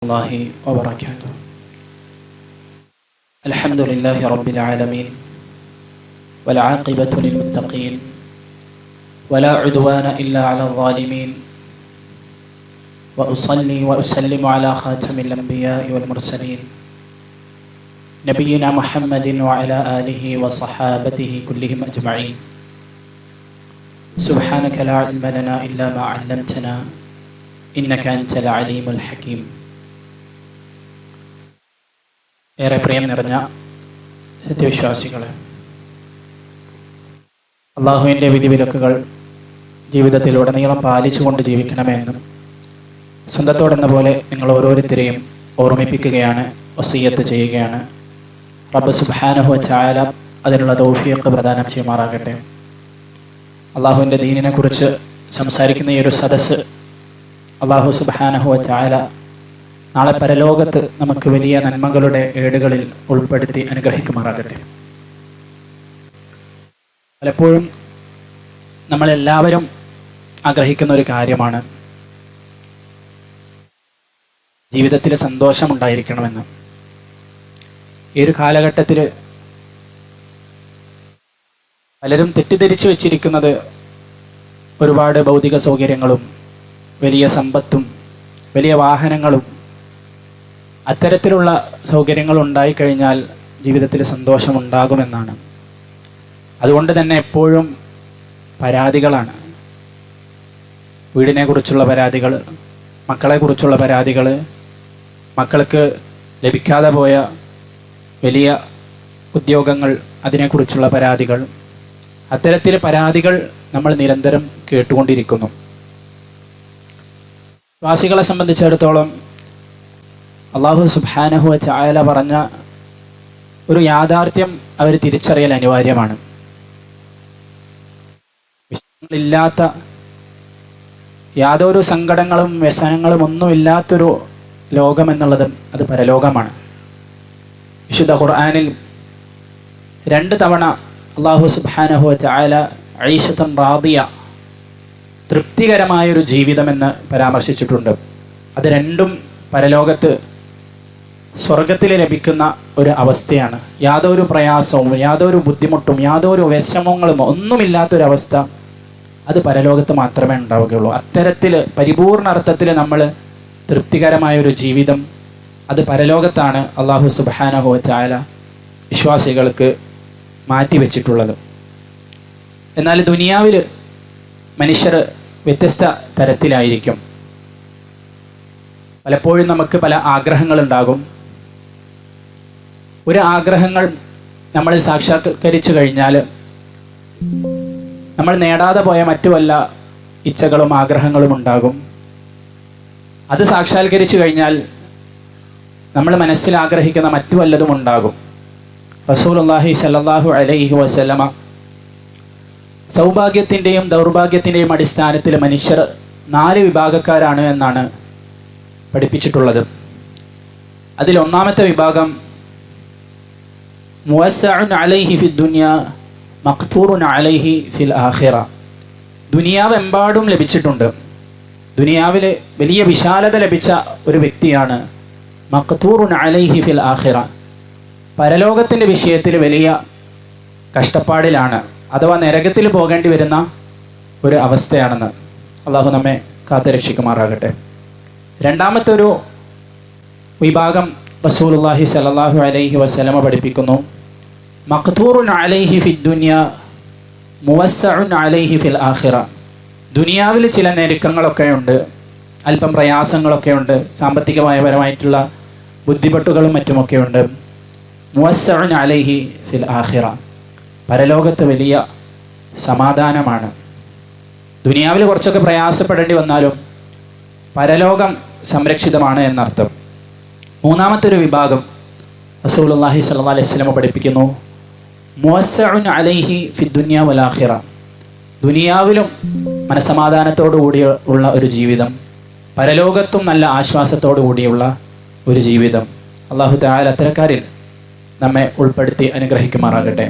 الله وبركاته. الحمد لله رب العالمين والعاقبة للمتقين ولا عدوان إلا على الظالمين وأصلي وأسلم على خاتم الأنبياء والمرسلين نبينا محمد وعلى آله وصحابته كلهم أجمعين. سبحانك لا علم لنا إلا ما علمتنا إنك أنت العليم الحكيم. ഏറെ പ്രിയം നിറഞ്ഞ സത്യവിശ്വാസികളെ, അള്ളാഹുവിൻ്റെ വിധിവിലക്കുകൾ ജീവിതത്തിലുടനീളം പാലിച്ചുകൊണ്ട് ജീവിക്കണമെന്നും സ്വന്തത്തോടെന്ന പോലെ നിങ്ങൾ ഓരോരുത്തരെയും ഓർമ്മിപ്പിക്കുകയാണ്, വസിയ്യത്ത് ചെയ്യുകയാണ്. റബ്ബ് സുബ്ഹാനഹു വ തആല അതിനുള്ള തൗഫീഖ് പ്രദാനം ചെയ്യുമാറാകട്ടെ. അള്ളാഹുവിൻ്റെ ദീനിനെ കുറിച്ച് സംസാരിക്കുന്ന ഈ ഒരു സദസ്സ് അള്ളാഹു സുബ്ഹാനഹു വ തആല നാളെ പരലോകത്ത് നമുക്ക് വലിയ നന്മകളുടെ ഏടുകളിൽ ഉൾപ്പെടുത്തി അനുഗ്രഹിക്കുമാറാകട്ടെ. പലപ്പോഴും നമ്മളെല്ലാവരും ആഗ്രഹിക്കുന്ന ഒരു കാര്യമാണ് ജീവിതത്തിൽ സന്തോഷമുണ്ടായിരിക്കണമെന്ന്. ഈ ഒരു കാലഘട്ടത്തിൽ പലരും തെറ്റിദ്ധരിച്ചു വച്ചിരിക്കുന്നത് ഒരുപാട് ഭൗതിക സൗകര്യങ്ങളും വലിയ സമ്പത്തും വലിയ വാഹനങ്ങളും അത്തരത്തിലുള്ള സൗകര്യങ്ങൾ ഉണ്ടായിക്കഴിഞ്ഞാൽ ജീവിതത്തിൽ സന്തോഷമുണ്ടാകുമെന്നാണ്. അതുകൊണ്ട് തന്നെ എപ്പോഴും പരാതികളാണ്. വീടിനെക്കുറിച്ചുള്ള പരാതികൾ, മക്കളെക്കുറിച്ചുള്ള പരാതികൾ, മക്കൾക്ക് ലഭിക്കാതെ പോയ വലിയ ഉദ്യോഗങ്ങൾ, അതിനെക്കുറിച്ചുള്ള പരാതികൾ, അത്തരത്തിൽ പരാതികൾ നമ്മൾ നിരന്തരം കേട്ടുകൊണ്ടിരിക്കുന്നു. വിശ്വാസികളെ സംബന്ധിച്ചിടത്തോളം അല്ലാഹു സുബ്ഹാനഹു വ തആല പറഞ്ഞ ഒരു യാഥാർത്ഥ്യം അവർ തിരിച്ചറിയൽ അനിവാര്യമാണ്. വിഷയങ്ങളില്ലാത്ത, യാതൊരു സങ്കടങ്ങളും വ്യസനങ്ങളും ഒന്നുമില്ലാത്തൊരു ലോകമെന്നുള്ളത് അത് പരലോകമാണ്. വിശുദ്ധ ഖുർആനിൽ 2 തവണ അല്ലാഹു സുബ്ഹാനഹു വ തആല ഐശത്തുൻ റാദിയ, തൃപ്തികരമായൊരു ജീവിതമെന്ന് പരാമർശിച്ചിട്ടുണ്ട്. അത് രണ്ടും പരലോകത്ത് സ്വർഗത്തിൽ ലഭിക്കുന്ന ഒരു അവസ്ഥയാണ്. യാതൊരു പ്രയാസവും യാതൊരു ബുദ്ധിമുട്ടും യാതൊരു വിഷമങ്ങളും ഒന്നുമില്ലാത്തൊരവസ്ഥ അത് പരലോകത്ത് മാത്രമേ ഉണ്ടാവുകയുള്ളൂ. അത്തരത്തിൽ പരിപൂർണ അർത്ഥത്തിൽ നമ്മൾ തൃപ്തികരമായൊരു ജീവിതം അത് പരലോകത്താണ് അല്ലാഹു സുബ്ഹാനഹു വ തആല വിശ്വാസികൾക്ക് മാറ്റിവെച്ചിട്ടുള്ളത്. എന്നാൽ ദുനിയാവിൽ മനുഷ്യർ വ്യത്യസ്ത തരത്തിലായിരിക്കും. പലപ്പോഴും നമുക്ക് പല ആഗ്രഹങ്ങളുണ്ടാകും. ഒരു ആഗ്രഹങ്ങൾ നമ്മൾ സാക്ഷാത്കരിച്ചു കഴിഞ്ഞാൽ നമ്മൾ നേടാതെ പോയ മറ്റു വല്ല ഇച്ഛകളും ആഗ്രഹങ്ങളും ഉണ്ടാകും. അത് സാക്ഷാത്കരിച്ചു കഴിഞ്ഞാൽ നമ്മൾ മനസ്സിൽ ആഗ്രഹിക്കുന്ന മറ്റു വല്ലതും ഉണ്ടാകും. റസൂലുള്ളാഹി സ്വല്ലല്ലാഹു അലൈഹി വസല്ലമ സൗഭാഗ്യത്തിൻ്റെയും ദൗർഭാഗ്യത്തിൻ്റെയും അടിസ്ഥാനത്തിൽ മനുഷ്യർ 4 വിഭാഗക്കാരാണ് എന്നാണ് പഠിപ്പിച്ചിട്ടുള്ളത്. അതിൽ ഒന്നാമത്തെ വിഭാഗം മുവസ്സഉൻ അലൈഹി ഫി ദുനിയ മഖ്തൂറുൻ അലൈഹി ഫിൽ ആഖിറ. ദുനിയാവെമ്പാടും ലഭിച്ചിട്ടുണ്ട്. ദുനിയാവിൽ വലിയ വിശാലത ലഭിച്ച ഒരു വ്യക്തിയാണ് മഖ്തൂറുൻ അലൈഹി ഫിൽ ആഖിറ. പരലോകത്തിൻ്റെ വിഷയത്തിൽ വലിയ കഷ്ടപ്പാടിലാണ്, അഥവാ നരകത്തിൽ പോകേണ്ടി വരുന്ന ഒരു അവസ്ഥയാണെന്ന് അള്ളാഹു നമ്മെ കാത്തുരക്ഷിക്കുമാറാകട്ടെ. രണ്ടാമത്തെ ഒരു വിഭാഗം റസൂലുള്ളാഹി സ്വല്ലല്ലാഹു അലൈഹി വസല്ലമ പഠിപ്പിക്കുന്നു, മഖ്തൂറുൻ അലൈഹി ഫിദ് ദുനിയ മുവസ്സഉൻ അലൈഹി ഫിൽ ആഖിറ. ദുനിയാവിൽ ചില ഞെരുക്കങ്ങളൊക്കെ ഉണ്ട്, അല്പം പ്രയാസങ്ങളൊക്കെ ഉണ്ട്, സാമ്പത്തികപരമായിട്ടുള്ള ബുദ്ധിമുട്ടുകളും മറ്റുമൊക്കെ ഉണ്ട്. മുവസ്സഉൻ അലൈഹി ഫിൽ ആഖിറ, പരലോകത്ത് വലിയ സമാധാനമാണ്. ദുനിയാവിൽ കുറച്ചൊക്കെ പ്രയാസപ്പെടേണ്ടി വന്നാലും പരലോകം സംരക്ഷിതമാണ് എന്നർത്ഥം. മൂന്നാമത്തെ ഒരു വിഭാഗം റസൂലുള്ളാഹി സ്വല്ലല്ലാഹു അലൈഹി വസല്ലം പഠിപ്പിക്കുന്നു, മുവസ്സഉൻ അലൈഹി ഫിദ് ദുനിയ വൽ ആഖിറ. ദുനിയാവിലും മനസമാധാനത്തോടു കൂടി ഉള്ള ഒരു ജീവിതം, പരലോകത്തും നല്ല ആശ്വാസത്തോടു കൂടിയുള്ള ഒരു ജീവിതം. അല്ലാഹു തആല അത്തരക്കാരിൽ നമ്മെ ഉൾപ്പെടുത്തി അനുഗ്രഹിക്കുമാറാകട്ടെ.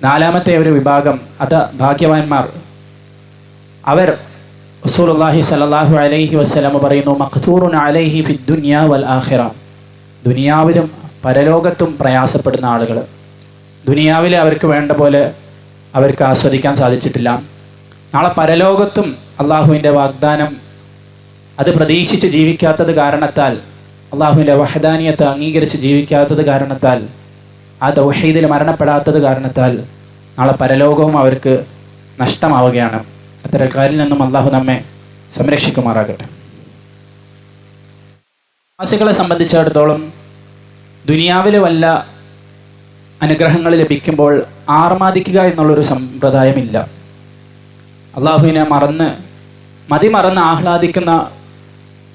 നാലാമത്തെ ഒരു വിഭാഗം അത് ഭാഗ്യവാന്മാർ. അവർ റസൂലുള്ളാഹി സ്വല്ലല്ലാഹു അലൈഹി വസല്ലം പറയുന്നു, മഖ്തൂറുൻ അലൈഹി ഫി ദുനിയ വൽ ആഖിറ. ദുനിയാവിലും പരലോകത്തും പ്രയാസപ്പെടുന്ന ആളുകൾ, ദുനിയാവിൽ അവർക്ക് വേണ്ട പോലെ അവർക്ക് ആസ്വദിക്കാൻ സാധിച്ചിട്ടില്ല, നാളെ പരലോകത്തും അള്ളാഹുവിൻ്റെ വാഗ്ദാനം അത് പ്രതീക്ഷിച്ച് ജീവിക്കാത്തത് കാരണത്താൽ, അള്ളാഹുവിൻ്റെ വഹദാനിയത്ത് അംഗീകരിച്ച് ജീവിക്കാത്തത് കാരണത്താൽ, ആ തൗഹീദിൽ മരണപ്പെടാത്തത് കാരണത്താൽ നാളെ പരലോകവും അവർക്ക് നഷ്ടമാവുകയാണ്. അത്തരക്കാരിൽ നിന്നും അള്ളാഹു നമ്മെ സംരക്ഷിക്കുമാറാകട്ടെ. വിശ്വാസികളെ സംബന്ധിച്ചിടത്തോളം ദുനിയാവിൽ വല്ല അനുഗ്രഹങ്ങൾ ലഭിക്കുമ്പോൾ ആർമാദിക്കുക എന്നുള്ളൊരു സമ്പ്രദായമില്ല. അള്ളാഹുവിനെ മതിമറന്ന് ആഹ്ലാദിക്കുന്ന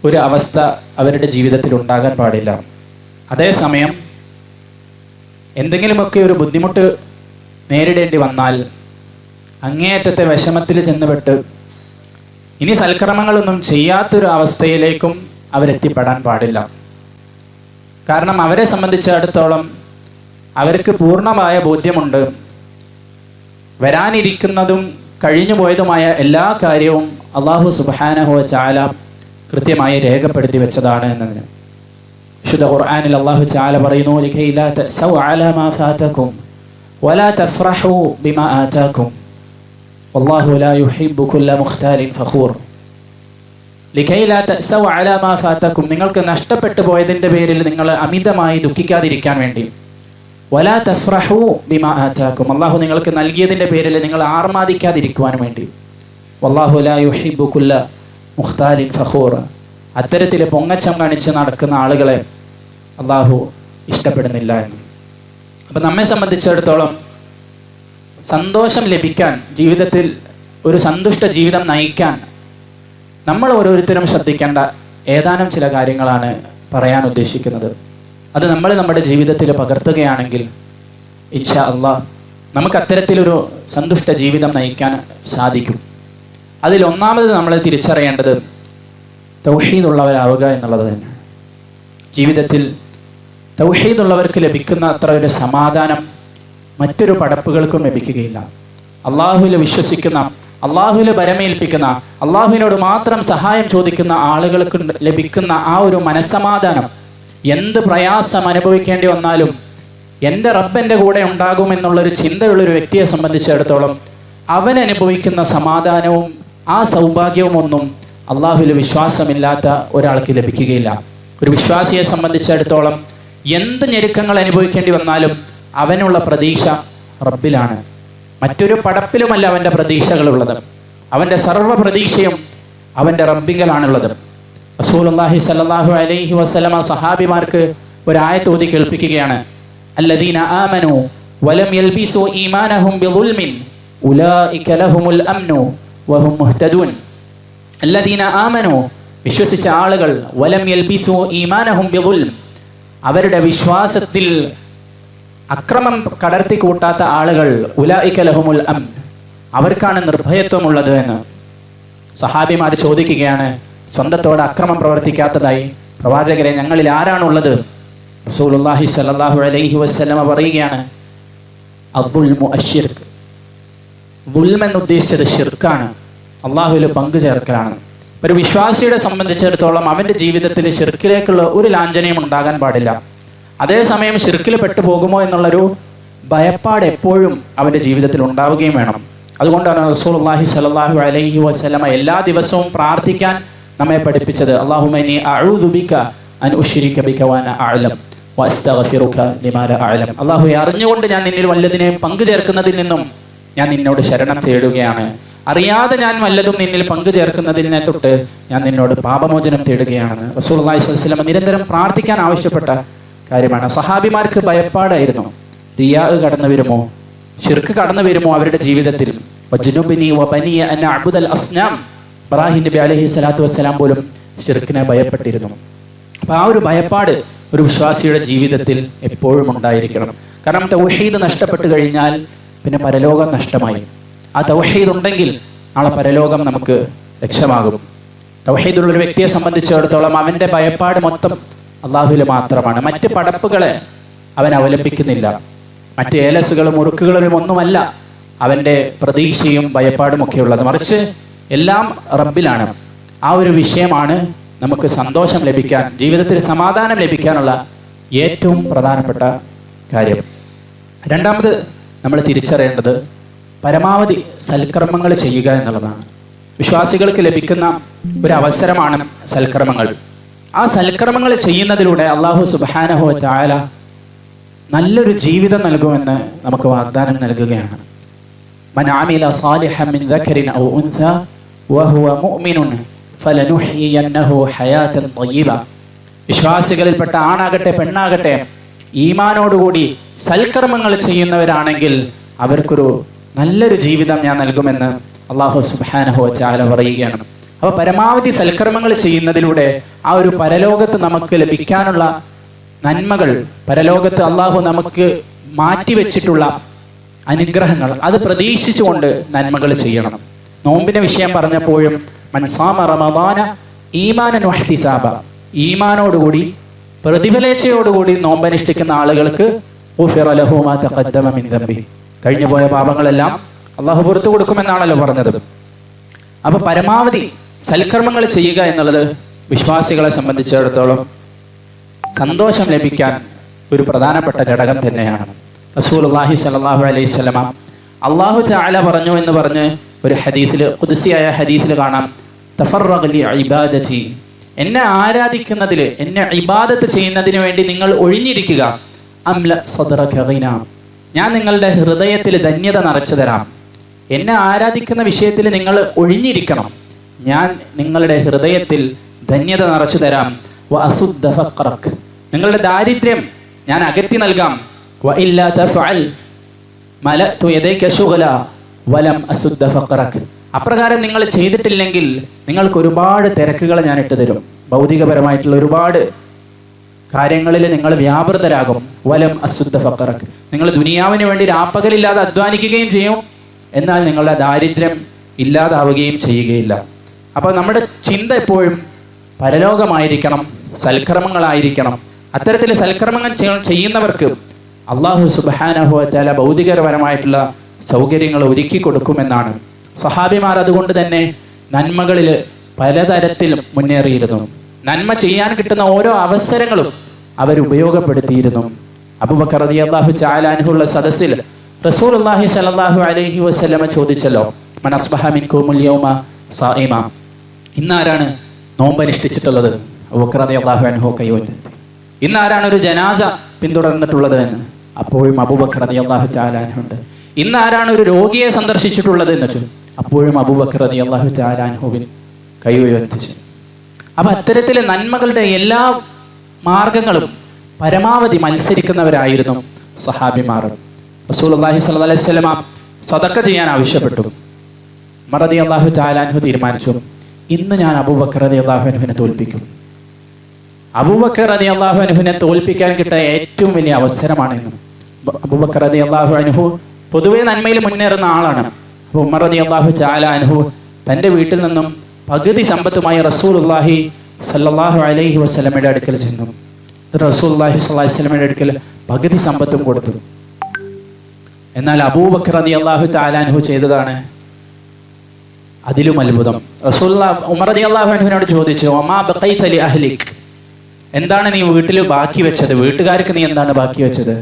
ഒരു അവസ്ഥ അവരുടെ ജീവിതത്തിൽ ഉണ്ടാകാൻ പാടില്ല. അതേസമയം എന്തെങ്കിലുമൊക്കെ ഒരു ബുദ്ധിമുട്ട് നേരിടേണ്ടി വന്നാൽ അങ്ങേയറ്റത്തെ വിഷമത്തിൽ ചെന്നുപെട്ട് ഇനി സൽക്കർമ്മങ്ങളൊന്നും ചെയ്യാത്തൊരു അവസ്ഥയിലേക്കും അവരെത്തിപ്പെടാൻ പാടില്ല. കാരണം അവരെ സംബന്ധിച്ചിടത്തോളം അവർക്ക് പൂർണ്ണമായ ബോധ്യമുണ്ട്, വരാനിരിക്കുന്നതും കഴിഞ്ഞു പോയതുമായ എല്ലാ കാര്യവും അള്ളാഹു സുബ്ഹാനഹു വ തആല കൃത്യമായി രേഖപ്പെടുത്തി വെച്ചതാണ് എന്നതിന്. വിശുദ്ധ ഖുർആനിൽ അള്ളാഹു തആല പറയുന്നു, ലികൈ ലാ തഅസൗ അലാ മാ ഫാതകും വലാ തഫ്റഹു ബിമാ ആതാകും വല്ലാഹു ലാ യുഹിബ്ബു കുല്ല മുഖ്താലിൻ ഫഖൂർ. ലികൈ ലാ തഅസൗ അലാ മാ ഫാതകും, നിങ്ങൾക്ക് നഷ്ടപ്പെട്ടു പോയതിൻ്റെ പേരിൽ നിങ്ങൾ അമിതമായി ദുഃഖിക്കാതിരിക്കാൻ വേണ്ടി, വലാ തഫ്റഹു ബിമാ ആതാകും, അല്ലാഹു നിങ്ങൾക്ക് നൽകിയതിൻ്റെ പേരിൽ നിങ്ങൾ ആർമാദിക്കാതിരിക്കുവാൻ വേണ്ടി, വല്ലാഹു ലാ യുഹിബ്ബു കുല്ല മുഖ്താലിൻ ഫഖൂർ, അത്തരത്തിൽ പൊങ്ങച്ചം കാണിച്ച് നടക്കുന്ന ആളുകളെ അള്ളാഹു ഇഷ്ടപ്പെടുന്നില്ല എന്ന്. അപ്പം നമ്മെ സംബന്ധിച്ചിടത്തോളം സന്തോഷം ലഭിക്കാൻ, ജീവിതത്തിൽ ഒരു സന്തുഷ്ട ജീവിതം നയിക്കാൻ നമ്മൾ ഓരോരുത്തരും ശ്രദ്ധിക്കേണ്ട ഏതാനും ചില കാര്യങ്ങളാണ് പറയാൻ ഉദ്ദേശിക്കുന്നത്. അത് നമ്മൾ നമ്മുടെ ജീവിതത്തിൽ പകർത്തുകയാണെങ്കിൽ ഇൻഷാ അള്ളാഹ് നമുക്ക് അത്തരത്തിലൊരു സന്തുഷ്ട ജീവിതം നയിക്കാൻ സാധിക്കും. അതിലൊന്നാമത് നമ്മൾ തിരിച്ചറിയേണ്ടത് തൗഹീദുള്ളവരാവുക എന്നുള്ളത് തന്നെ. ജീവിതത്തിൽ തൗഹീദുള്ളവർക്ക് ലഭിക്കുന്ന അത്ര ഒരു സമാധാനം മറ്റൊരു പടപ്പുകൾക്കും ലഭിക്കുകയില്ല. അള്ളാഹുവിൽ വിശ്വസിക്കുന്ന, അള്ളാഹുവിൽ ഭരമേൽപ്പിക്കുന്ന, അള്ളാഹുവിനോട് മാത്രം സഹായം ചോദിക്കുന്ന ആളുകൾക്ക് ലഭിക്കുന്ന ആ ഒരു മനസ്സമാധാനം, എന്ത് പ്രയാസം അനുഭവിക്കേണ്ടി വന്നാലും എൻ്റെ റബ്ബ് എൻ്റെ കൂടെ ഉണ്ടാകുമെന്നുള്ളൊരു ചിന്തയുള്ളൊരു വ്യക്തിയെ സംബന്ധിച്ചിടത്തോളം അവൻ അനുഭവിക്കുന്ന സമാധാനവും ആ സൗഭാഗ്യവും ഒന്നും അള്ളാഹുവിൽ വിശ്വാസമില്ലാത്ത ഒരാൾക്ക് ലഭിക്കുകയില്ല. ഒരു വിശ്വാസിയെ സംബന്ധിച്ചിടത്തോളം എന്ത് ഞെരുക്കങ്ങൾ അനുഭവിക്കേണ്ടി വന്നാലും അവനുള്ള പ്രതീക്ഷ റബ്ബിലാണ്. മറ്റൊരു പടപ്പിലുമല്ല അവൻ്റെ പ്രതീക്ഷകളുള്ളത്. അവൻ്റെ സർവ്വ പ്രതീക്ഷയും അവൻ്റെ റബ്ബിങ്കലാണുള്ളത്. റസൂലുള്ളാഹി സ്വല്ലല്ലാഹു അലൈഹി വസല്ലമ സഹാബിമാർക്ക് ഒരായത്ത് ഓതി കേൾപ്പിക്കുകയാണ്. അല്ലദീന ആമനു വലം യൽബിസു ഈമാനഹും ബിളുൽമിൻ ഉലൈക ലഹുമുൽ അംനു വഹും മുഹ്തദൂൻ. അല്ലദീന ആമനു, വിശ്വസിച്ച ആളുകൾ, വലം യൽബിസു ഈമാനഹും ബിളുൽം, അവരുടെ വിശ്വാസത്തിൽ അക്രമം കടർത്തി കൂട്ടാത്ത ആളുകൾ, ഉലൈക ലഹുമുൽ അംൻ, അവർക്കാണ് നിർഭയത്വമുള്ളത് എന്ന്. സഹാബിമാർ ചോദിക്കുകയാണ്, സ്വന്തത്തോട് അക്രമം പ്രവർത്തിക്കാത്തതായി പ്രവാചകരെ ഞങ്ങളിൽ ആരാണുള്ളത്? റസൂലുള്ളാഹി സ്വല്ലല്ലാഹു അലൈഹി വസല്ലമ പറയുകയാണ്, അദ്ദുൽമു അശ്ശിർക്ക്. ദുൽം എന്നുദ്ദേശിച്ചത് ഷിർക്കാണ്, അള്ളാഹുവിൽ പങ്കു ചേർക്കലാണ്. ഒരു വിശ്വാസിയുടെ സംബന്ധിച്ചിടത്തോളം അവൻ്റെ ജീവിതത്തിൽ ഷിർക്കിലേക്കുള്ള ഒരു ലാഞ്ചനയും ഉണ്ടാകാൻ പാടില്ല. അതേസമയം ഷിർക്കിൽ പെട്ടുപോകുമോ എന്നുള്ളൊരു ഭയപ്പാട് എപ്പോഴും അവൻ്റെ ജീവിതത്തിൽ ഉണ്ടാവുകയും വേണം. അതുകൊണ്ടാണ് റസൂലുള്ളാഹി സ്വല്ലല്ലാഹു അലൈഹി വസല്ലമ എല്ലാ ദിവസവും പ്രാർത്ഥിക്കാൻ നമ്മെ പഠിപ്പിച്ചത്. അല്ലാഹുമ്മ ഇന്നി അഊദു ബിക അൻ ഉശ്രിക ബിക വഅന അഅലം വഅസ്തഗ്ഫിറുക ലിമാ ലാ അഅലം. അല്ലാഹുവേ, അറിഞ്ഞുകൊണ്ട് ഞാൻ നിന്നിൽ വല്ലതിനെയും പങ്കു ചേർക്കുന്നതിൽ നിന്നും ഞാൻ നിന്നോട് ശരണം തേടുകയാണ്. അറിയാതെ ഞാൻ വല്ലതും നിന്നിൽ പങ്കു ചേർക്കുന്നതിനെ തൊട്ട് ഞാൻ നിന്നോട് പാപമോചനം തേടുകയാണെന്ന് റസൂലുള്ളാഹി സ്വല്ലല്ലാഹു അലൈഹി വസല്ലം നിരന്തരം പ്രാർത്ഥിക്കാൻ ആവശ്യപ്പെട്ട കാര്യമാണ്. സഹാബിമാർക്ക് ഭയപ്പാടായിരുന്നു, റിയാ കടന്നു വരുമോ, ഷിർക്ക് കടന്നു വരുമോ അവരുടെ ജീവിതത്തിൽ. വജ്നുബ്നി വബനിയ അൻ അഅ്ബുദൽ അസ്നാം, ഇബ്രാഹിം നബി അലൈഹി സ്വലാത്തു വസ്സലാം പോലും ഷിർക്കിനെ ഭയപ്പെട്ടിരുന്നു. അപ്പോൾ ആ ഒരു ഭയപ്പാട് ഒരു വിശ്വാസിയുടെ ജീവിതത്തിൽ എപ്പോഴും ഉണ്ടായിരിക്കണം. കാരണം തൗഹീദ് നഷ്ടപ്പെട്ടു കഴിഞ്ഞാൽ പിന്നെ പരലോകം നഷ്ടമായി. ആ തൗഹീദ് ഉണ്ടെങ്കിൽ നാളെ പരലോകം നമുക്ക് രക്ഷമാകും. തൗഹീദുള്ളൊരു വ്യക്തിയെ സംബന്ധിച്ചിടത്തോളം അവൻ്റെ ഭയപ്പാട് മൊത്തം അള്ളാഹുവിൽ മാത്രമാണ്. മറ്റ് പടപ്പുകളെ അവൻ അവലംബിക്കുന്നില്ല, മറ്റ് ഏലസുകളും മുറുക്കുകളും ഒന്നുമല്ല അവൻ്റെ പ്രതീക്ഷയും ഭയപ്പാടും ഒക്കെ ഉള്ളത്. മറിച്ച് എല്ലാം റബ്ബിലാണ്. ആ ഒരു വിഷയമാണ് നമുക്ക് സന്തോഷം ലഭിക്കാൻ, ജീവിതത്തിൽ സമാധാനം ലഭിക്കാനുള്ള ഏറ്റവും പ്രധാനപ്പെട്ട കാര്യം. രണ്ടാമത് നമ്മൾ തിരിച്ചറിയേണ്ടത് പരമാവധി സൽക്കർമ്മങ്ങൾ ചെയ്യുക എന്നുള്ളതാണ്. വിശ്വാസികൾക്ക് ലഭിക്കുന്ന ഒരു അവസരമാണ് സൽക്കർമ്മങ്ങൾ. ആ സൽക്കർമ്മങ്ങൾ ചെയ്യുന്നതിലൂടെ അല്ലാഹു സുബ്ഹാനഹു വ തആല നല്ലൊരു ജീവിതം നൽകുമെന്ന് നമുക്ക് വാഗ്ദാനം നൽകുകയാണ്. മൻ അമില സാലിഹൻ മിൻ ദക്കരിൻ ഔ ഉൻസ വഹുവ മുഅ്മിനുൻ ഫലനുഹ്യിയന്നഹു ഹയാതൻ ത്വയ്യിബ. വിശ്വാസികളിൽപ്പെട്ട ആണാകട്ടെ പെണ്ണാകട്ടെ ഈമാനോടുകൂടി സൽക്കർമ്മങ്ങൾ ചെയ്യുന്നവരാണെങ്കിൽ അവർക്കൊരു നല്ലൊരു ജീവിതം ഞാൻ നൽകുമെന്ന് അല്ലാഹു സുബ്ഹാനഹു വ തആല പറയുകയാണ്. അപ്പോൾ പരമാവധി സൽക്കർമ്മങ്ങൾ ചെയ്യുന്നതിലൂടെ ആ ഒരു പരലോകത്ത് നമുക്ക് ലഭിക്കാനുള്ള നന്മകൾ, പരലോകത്ത് അല്ലാഹു നമുക്ക് മാറ്റിവെച്ചിട്ടുള്ള അനുഗ്രഹങ്ങൾ അത് പ്രതീക്ഷിച്ചുകൊണ്ട് നന്മകൾ ചെയ്യണം. നോമ്പിന്റെ വിഷയം പറഞ്ഞപ്പോഴും മൻ സാമ റമദാന ഈമാനൻ വഹ്തിസാബ, ഈമാനോടുകൂടി പ്രതിഫലേച്ഛയോടുകൂടി നോമ്പനുഷ്ഠിക്കുന്ന ആളുകൾക്ക് ഗുഫിറ ലഹു മാ തഖദ്ദമ മിൻ ദംബി, കഴിഞ്ഞു പോയ പാപങ്ങളെല്ലാം അല്ലാഹു പുറത്തു കൊടുക്കുമെന്നാണല്ലോ പറഞ്ഞത്. അപ്പൊ പരമാവധി സൽക്കർമ്മങ്ങൾ ചെയ്യുക എന്നുള്ളത് വിശ്വാസികളെ സംബന്ധിച്ചിടത്തോളം സന്തോഷം ലഭിക്കാൻ ഒരു പ്രധാനപ്പെട്ട ഘടകം തന്നെയാണ്. റസൂലുള്ളാഹി സ്വല്ലല്ലാഹു അലൈഹി വസല്ലമ അല്ലാഹു തആല പറഞ്ഞു എന്ന് പറഞ്ഞ് ഒരു ഹദീസിൽ, ഖുദ്സിയായ ഹദീസിൽ കാണാം, തഫറഗ് ലി ഇബാദതി, എന്നെ ആരാധിക്കുന്നതിൽ, എന്നെ ഇബാദത്ത് ചെയ്യുന്നതിന് വേണ്ടി നിങ്ങൾ ഒഴിഞ്ഞിരിക്കുക. അംല സദ്റക ഗിനാ, ഞാൻ നിങ്ങളുടെ ഹൃദയത്തിൽ ധന്യത നിറച്ചു തരാം. എന്നെ ആരാധിക്കുന്ന വിഷയത്തിൽ നിങ്ങൾ ഒഴിഞ്ഞിരിക്കണം, ഞാൻ നിങ്ങളുടെ ഹൃദയത്തിൽ ധന്യത നിറച്ചു തരാം. വ അസുദ്ദ ഫഖറക്, നിങ്ങളുടെ ദാരിദ്ര്യം ഞാൻ അകറ്റി നൽകാം. വ ഇല്ലാ തഫഅൽ മലഅതു യദൈക ശുഗ്ല വലം അസുദ്ദ ഫഖറക്, അപ്രകാരം നിങ്ങൾ ചെയ്തിട്ടില്ലെങ്കിൽ നിങ്ങൾക്ക് ഒരുപാട് തിരക്കുകൾ ഞാൻ ഇട്ടു തരും. ഭൗതികപരമായിട്ടുള്ള ഒരുപാട് കാര്യങ്ങളിൽ നിങ്ങൾ വ്യാപൃതരാകും. വലം അസുദ്ദ ഫഖറക്, നിങ്ങൾ ദുനിയാവിന് വേണ്ടി രാപ്പകലില്ലാതെ അധ്വാനിക്കുകയും ചെയ്യും, എന്നാൽ നിങ്ങളുടെ ദാരിദ്ര്യം ഇല്ലാതാവുകയും ചെയ്യുകയില്ല. അപ്പോൾ നമ്മുടെ ചിന്ത എപ്പോഴും പരലോകമായിരിക്കണം, സൽക്കർമ്മങ്ങളായിരിക്കണം. അത്തരത്തിൽ സൽക്കർമ്മങ്ങൾ ചെയ്യുന്നവർക്ക് അല്ലാഹു സുബ്ഹാനഹു വ തആല ഭൗതികപരമായിട്ടുള്ള സൗകര്യങ്ങൾ ഒരുക്കി കൊടുക്കുമെന്നാണ്. സഹാബിമാർ അതുകൊണ്ട് തന്നെ നന്മകളിൽ പലതരത്തിൽ മുന്നേറിയിരുന്നു. നന്മ ചെയ്യാൻ കിട്ടുന്ന ഓരോ അവസരങ്ങളും അവർ ഉപയോഗപ്പെടുത്തിയിരുന്നു. അബൂബക്കർ റളിയല്ലാഹു തആല അൻഹുള്ള സദസ്സിൽ റസൂലുള്ളാഹി സ്വല്ലല്ലാഹു അലൈഹി വസല്ലമ ചോദിച്ചല്ലോ, മൻ അസ്ബഹ മിൻകുമുൽ യൗമ സായിമ, ഇന്നാരാണ് നോമ്പ് അനുഷ്ഠിച്ചിട്ടുള്ളത്? അബൂബക്കർ റളിയല്ലാഹു അൻഹു കൈയുയർത്തി. ഇന്നാരാണ് ഒരു ജനാസ പിന്തുടർന്നിട്ടുള്ളത് എന്ന്? അപ്പോഴും അബൂബക്കർ റളിയല്ലാഹു തആല അൻഹു ഉണ്ട്. ഇന്നാരാണ് ഒരു രോഗിയെ സന്ദർശിച്ചിട്ടുള്ളത് എന്ന് വെച്ചു? അപ്പോഴും അബൂബക്കർ റളിയല്ലാഹു തആല അൻഹുവിന് കൈയുയർത്തിച്ചു. അപ്പൊ അത്തരത്തിലെ നന്മകളുടെ എല്ലാ മാർഗങ്ങളും പരമാവധി മത്സരിക്കുന്നവരായിരുന്നു സഹാബിമാർ. റസൂലുള്ളാഹി സ്വല്ലല്ലാഹു അലൈഹി വസല്ലമ സദഖ ചെയ്യാൻ ആവശ്യപ്പെട്ടു. ഉമർ റളിയല്ലാഹു തആല അൻഹു തീരുമാനിച്ചു, ഇന്ന് ഞാൻ അബൂബക്കർ റളിയല്ലാഹു അൻഹുവിനെ തോൽപ്പിക്കും. അബൂബക്കർ റളിയല്ലാഹു അൻഹുവിനെ തോൽപ്പിക്കാൻ കിട്ടിയ ഏറ്റവും വലിയ അവസരമാണെന്ന്. അബൂബക്കർ റളിയല്ലാഹു അൻഹു പൊതുവെ നന്മയിൽ മുന്നേറുന്ന ആളാണ്. അപ്പോൾ ഉമർ റളിയല്ലാഹു തആല അൻഹു തൻ്റെ വീട്ടിൽ നിന്നും പകുതി സമ്പത്തുമായി റസൂലുള്ളാഹി സ്വല്ലല്ലാഹു അലൈഹി വസല്ലമയുടെ അടുക്കൽ ചെന്നു. റസൂലുള്ളാഹി സ്വല്ലല്ലാഹു അലൈഹി വസല്ലമയുടെ അടുക്കൽ പകുതി സമ്പത്തും കൊടുത്തു. എന്നാൽ അബൂബക്കർ റളിയല്ലാഹു തആല അൻഹു ചെയ്തതാണ് അതിലും അത്ഭുതം. ഉമർ റളിയല്ലാഹു അൻഹുവിനോട് ചോദിച്ചു, വമാ ബഖൈത ലി അഹ്ലിക്, എന്താണ് നീ വീട്ടിൽ ബാക്കി വെച്ചത്? വീട്ടുകാർക്ക് നീ എന്താണ് ബാക്കി വെച്ചത്?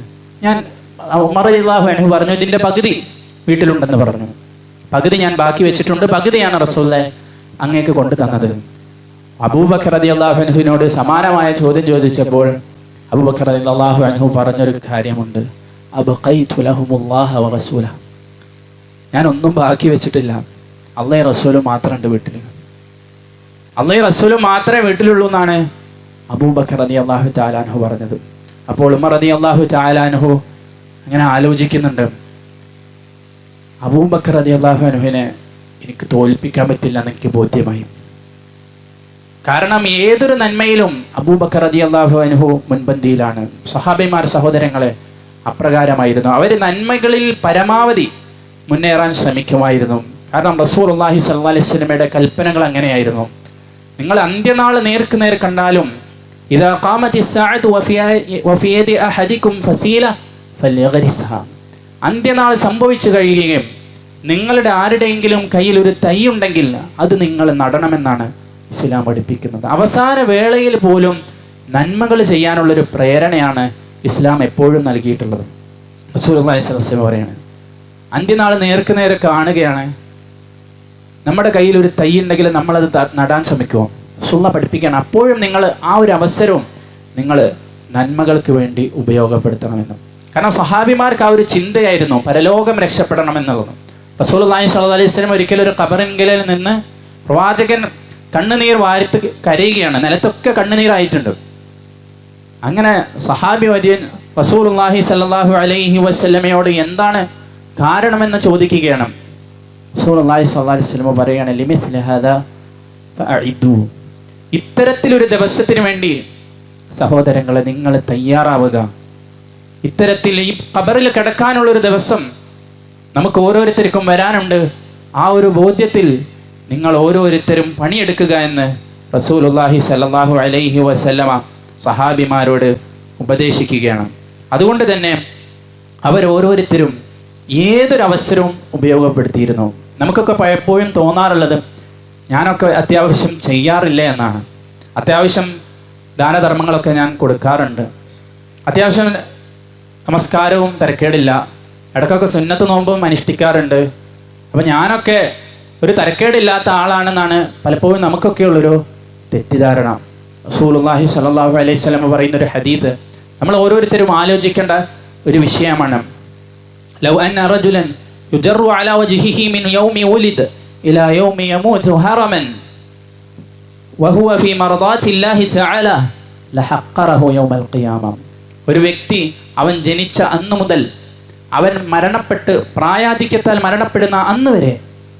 ഉമർ റളിയല്ലാഹു അൻഹു പറഞ്ഞു, ഇതിന്റെ പകുതി വീട്ടിലുണ്ടെന്ന് പറഞ്ഞു. പകുതി ഞാൻ ബാക്കി വെച്ചിട്ടുണ്ട്, പകുതിയാണ് റസൂലുള്ളാഹി അങ്ങേക്ക് കൊണ്ടു തന്നത്. അബൂബക്കർ റളിയല്ലാഹു അൻഹുവിനോട് സമാനമായ ചോദ്യം ചോദിച്ചപ്പോൾ അബൂബക്കർ റളിയല്ലാഹു അൻഹു പറഞ്ഞൊരു കാര്യമുണ്ട്, അബ്ഖൈതു ലഹുമുല്ലാഹ വ റസൂല, ഞാൻ ഒന്നും ബാക്കി വെച്ചിട്ടില്ല, അല്ലാഹും റസൂലും മാത്രമുണ്ട് വീട്ടിൽ. അല്ലാഹും റസൂലും മാത്രമേ വീട്ടിലുള്ളൂ എന്നാണ് അബൂബക്കർ റളിയല്ലാഹു തആല അൻഹു പറഞ്ഞത്. അപ്പോൾ ഉമർ റളിയല്ലാഹു തആല അൻഹു അങ്ങനെ ആലോചിക്കുന്നുണ്ട്, അബൂബക്കർ റളിയല്ലാഹു അൻഹുവിനെ എനിക്ക് തോൽപ്പിക്കാൻ പറ്റില്ല എന്ന് എനിക്ക് ബോധ്യമായി. കാരണം ഏതൊരു നന്മയിലും അബൂബക്കർ റളിയല്ലാഹു അൻഹു മുൻപന്തിയിലാണ്. സഹാബിമാർ സഹോദരങ്ങളെ അപ്രകാരമായിരുന്നു. അവർ നന്മകളിൽ പരമാവധി മുന്നേറാൻ ശ്രമിക്കുമായിരുന്നു. കാരണം റസൂലുള്ളാഹി സ്വല്ലല്ലാഹു അലൈഹി വസല്ലമയുടെ കൽപ്പനകൾ അങ്ങനെയായിരുന്നു. നിങ്ങൾ അന്ത്യനാൾ നേർക്ക് നേർ കണ്ടാലും ഇദാ ഖാമത്തിസ് സഅതു വഫി യദി അഹദികും ഫസീല ഫൽയഗ്രിസ്ഹാ, അന്ത്യനാൾ സംഭവിച്ചു കഴിയുകയും നിങ്ങളുടെ ആരുടെയെങ്കിലും കയ്യിൽ ഒരു തൈ ഉണ്ടെങ്കിൽ അത് നിങ്ങൾ നടണമെന്നാണ് ഇസ്ലാം പഠിപ്പിക്കുന്നത്. അവസാന വേളയിൽ പോലും നന്മകൾ ചെയ്യാനുള്ളൊരു പ്രേരണയാണ് ഇസ്ലാം എപ്പോഴും നൽകിയിട്ടുള്ളത്. റസൂലുള്ളാഹി സ്വല്ലല്ലാഹു അലൈഹി വസല്ലം പറയാണ്, അന്ത്യനാൾ നേർക്ക് നേരെ കാണുകയാണ്, നമ്മുടെ കയ്യിൽ ഒരു തൈ ഉണ്ടെങ്കിൽ നമ്മളത് നടാൻ ശ്രമിക്കുമോ? റസൂലുള്ളാഹി പഠിപ്പിക്കുകയാണ്, അപ്പോഴും നിങ്ങൾ ആ ഒരു അവസരവും നിങ്ങൾ നന്മകൾക്ക് വേണ്ടി ഉപയോഗപ്പെടുത്തണമെന്നും. കാരണം സഹാബിമാർക്ക് ആ ഒരു ചിന്തയായിരുന്നു പരലോകം രക്ഷപ്പെടണമെന്നുള്ളത്. റസൂലുള്ളാഹി സ്വല്ലല്ലാഹു അലൈഹി വസല്ലം ഒരിക്കലും ഒരു ഖബറിങ്കലിൽ നിന്ന് പ്രവാചകൻ കണ്ണുനീർ വാരിത്ത് കരയുകയാണ്, നിലത്തൊക്കെ കണ്ണുനീരായിട്ടുണ്ട്. അങ്ങനെ സഹാബി വര്യൻ റസൂലുള്ളാഹി സ്വല്ലല്ലാഹു അലൈഹി വസല്ലമയോട് എന്താണ് കാരണമെന്ന് ചോദിക്കുകയാണ്. റസൂലുള്ളാഹി സ്വല്ലല്ലാഹു അലൈഹി വസല്ലം പറയുകയാണ്, ലിമിസ്ലി ഹാദാ ഫഅഇദു, ഇത്തരത്തിലൊരു ദിവസത്തിന് വേണ്ടി സഹോദരങ്ങളെ നിങ്ങൾ തയ്യാറാവുക. ഇത്തരത്തിൽ ഈ ഖബറിൽ കിടക്കാനുള്ളൊരു ദിവസം നമുക്ക് ഓരോരുത്തർക്കും വരാനുണ്ട്. ആ ഒരു ബോധ്യത്തിൽ നിങ്ങൾ ഓരോരുത്തരും പണിയെടുക്കുക എന്ന് റസൂലുള്ളാഹി സ്വല്ലല്ലാഹു അലൈഹി വസല്ലമ സഹാബിമാരോട് ഉപദേശിക്കുകയാണ്. അതുകൊണ്ട് തന്നെ അവരോരോരുത്തരും ഏതൊരവസരവും ഉപയോഗപ്പെടുത്തിയിരുന്നു. നമുക്കൊക്കെ പലപ്പോഴും തോന്നാറുള്ളത് ഞാനൊക്കെ അത്യാവശ്യം ചെയ്യാറില്ല എന്നാണ്. അത്യാവശ്യം ദാനധർമ്മങ്ങളൊക്കെ ഞാൻ കൊടുക്കാറുണ്ട്, അത്യാവശ്യം നമസ്കാരവും തിരക്കേടില്ല, ഇടയ്ക്കൊക്കെ സുന്നത്ത് നോമ്പും അനുഷ്ഠിക്കാറുണ്ട്, അപ്പം ഞാനൊക്കെ ഒരു തരക്കേടില്ലാത്ത ആളാണെന്നാണ് പലപ്പോഴും നമുക്കൊക്കെയുള്ളൊരു തെറ്റിദ്ധാരണ. റസൂലുള്ളാഹി സ്വല്ലല്ലാഹു അലൈഹി വസല്ലം പറയുന്നൊരു ഹദീസ് നമ്മൾ ഓരോരുത്തരും ആലോചിക്കേണ്ട ഒരു വിഷയമാണ്. ലൗ അന്ന റജുലൻ യുജറു അലാ വജ്ഹിഹി മിൻ യൗമി ഉലിദ ഇലാ യൗമി യമൂതു ഹറമൻ വഹുവ ഫീ മർദാത്തില്ലാഹി തആല ലഹഖറഹു യൗമൽ ഖിയാമ. ഒരു വ്യക്തി അവൻ ജനിച്ച അന്ന് മുതൽ അവൻ മരണപ്പെട്ട് പ്രായാധിക്യത്താൽ മരണപ്പെടുന്ന അന്ന് വരെ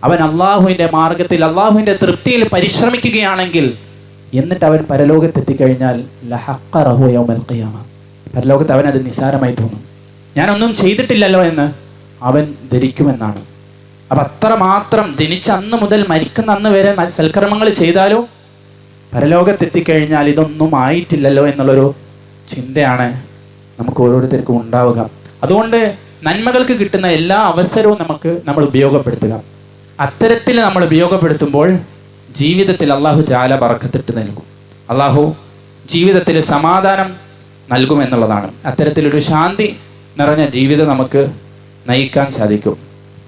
അവൻ അള്ളാഹുവിൻ്റെ മാർഗത്തിൽ അള്ളാഹുവിൻ്റെ തൃപ്തിയിൽ പരിശ്രമിക്കുകയാണെങ്കിൽ എന്നിട്ട് അവൻ പരലോകത്തെത്തിക്കഴിഞ്ഞാൽ ലഹഖറഹു യൗമൽ ഖിയാമ, പരലോകത്ത് അവൻ അത് നിസ്സാരമായി തോന്നും, ഞാനൊന്നും ചെയ്തിട്ടില്ലല്ലോ എന്ന് അവൻ ധരിക്കുമെന്നാണ്. അപ്പം അത്രമാത്രം ജനിച്ച അന്ന് മുതൽ മരിക്കുന്ന അന്ന് വരെ സൽക്കർമ്മങ്ങൾ ചെയ്താലോ പരലോകത്തെത്തിക്കഴിഞ്ഞാൽ ഇതൊന്നും ആയിട്ടില്ലല്ലോ എന്നുള്ളൊരു ചിന്തയാണ് നമുക്ക് ഓരോരുത്തർക്കും ഉണ്ടാവുക. അതുകൊണ്ട് നന്മകൾക്ക് കിട്ടുന്ന എല്ലാ അവസരവും നമ്മൾ ഉപയോഗപ്പെടുത്തുക. അത്തരത്തിൽ നമ്മൾ ഉപയോഗപ്പെടുത്തുമ്പോൾ ജീവിതത്തിൽ അള്ളാഹു തആല ബറക്കത്തിട്ട് നൽകും. അള്ളാഹു ജീവിതത്തിൽ സമാധാനം നൽകുമെന്നുള്ളതാണ്. അത്തരത്തിലൊരു ശാന്തി നിറഞ്ഞ ജീവിതം നമുക്ക് നയിക്കാൻ സാധിക്കും.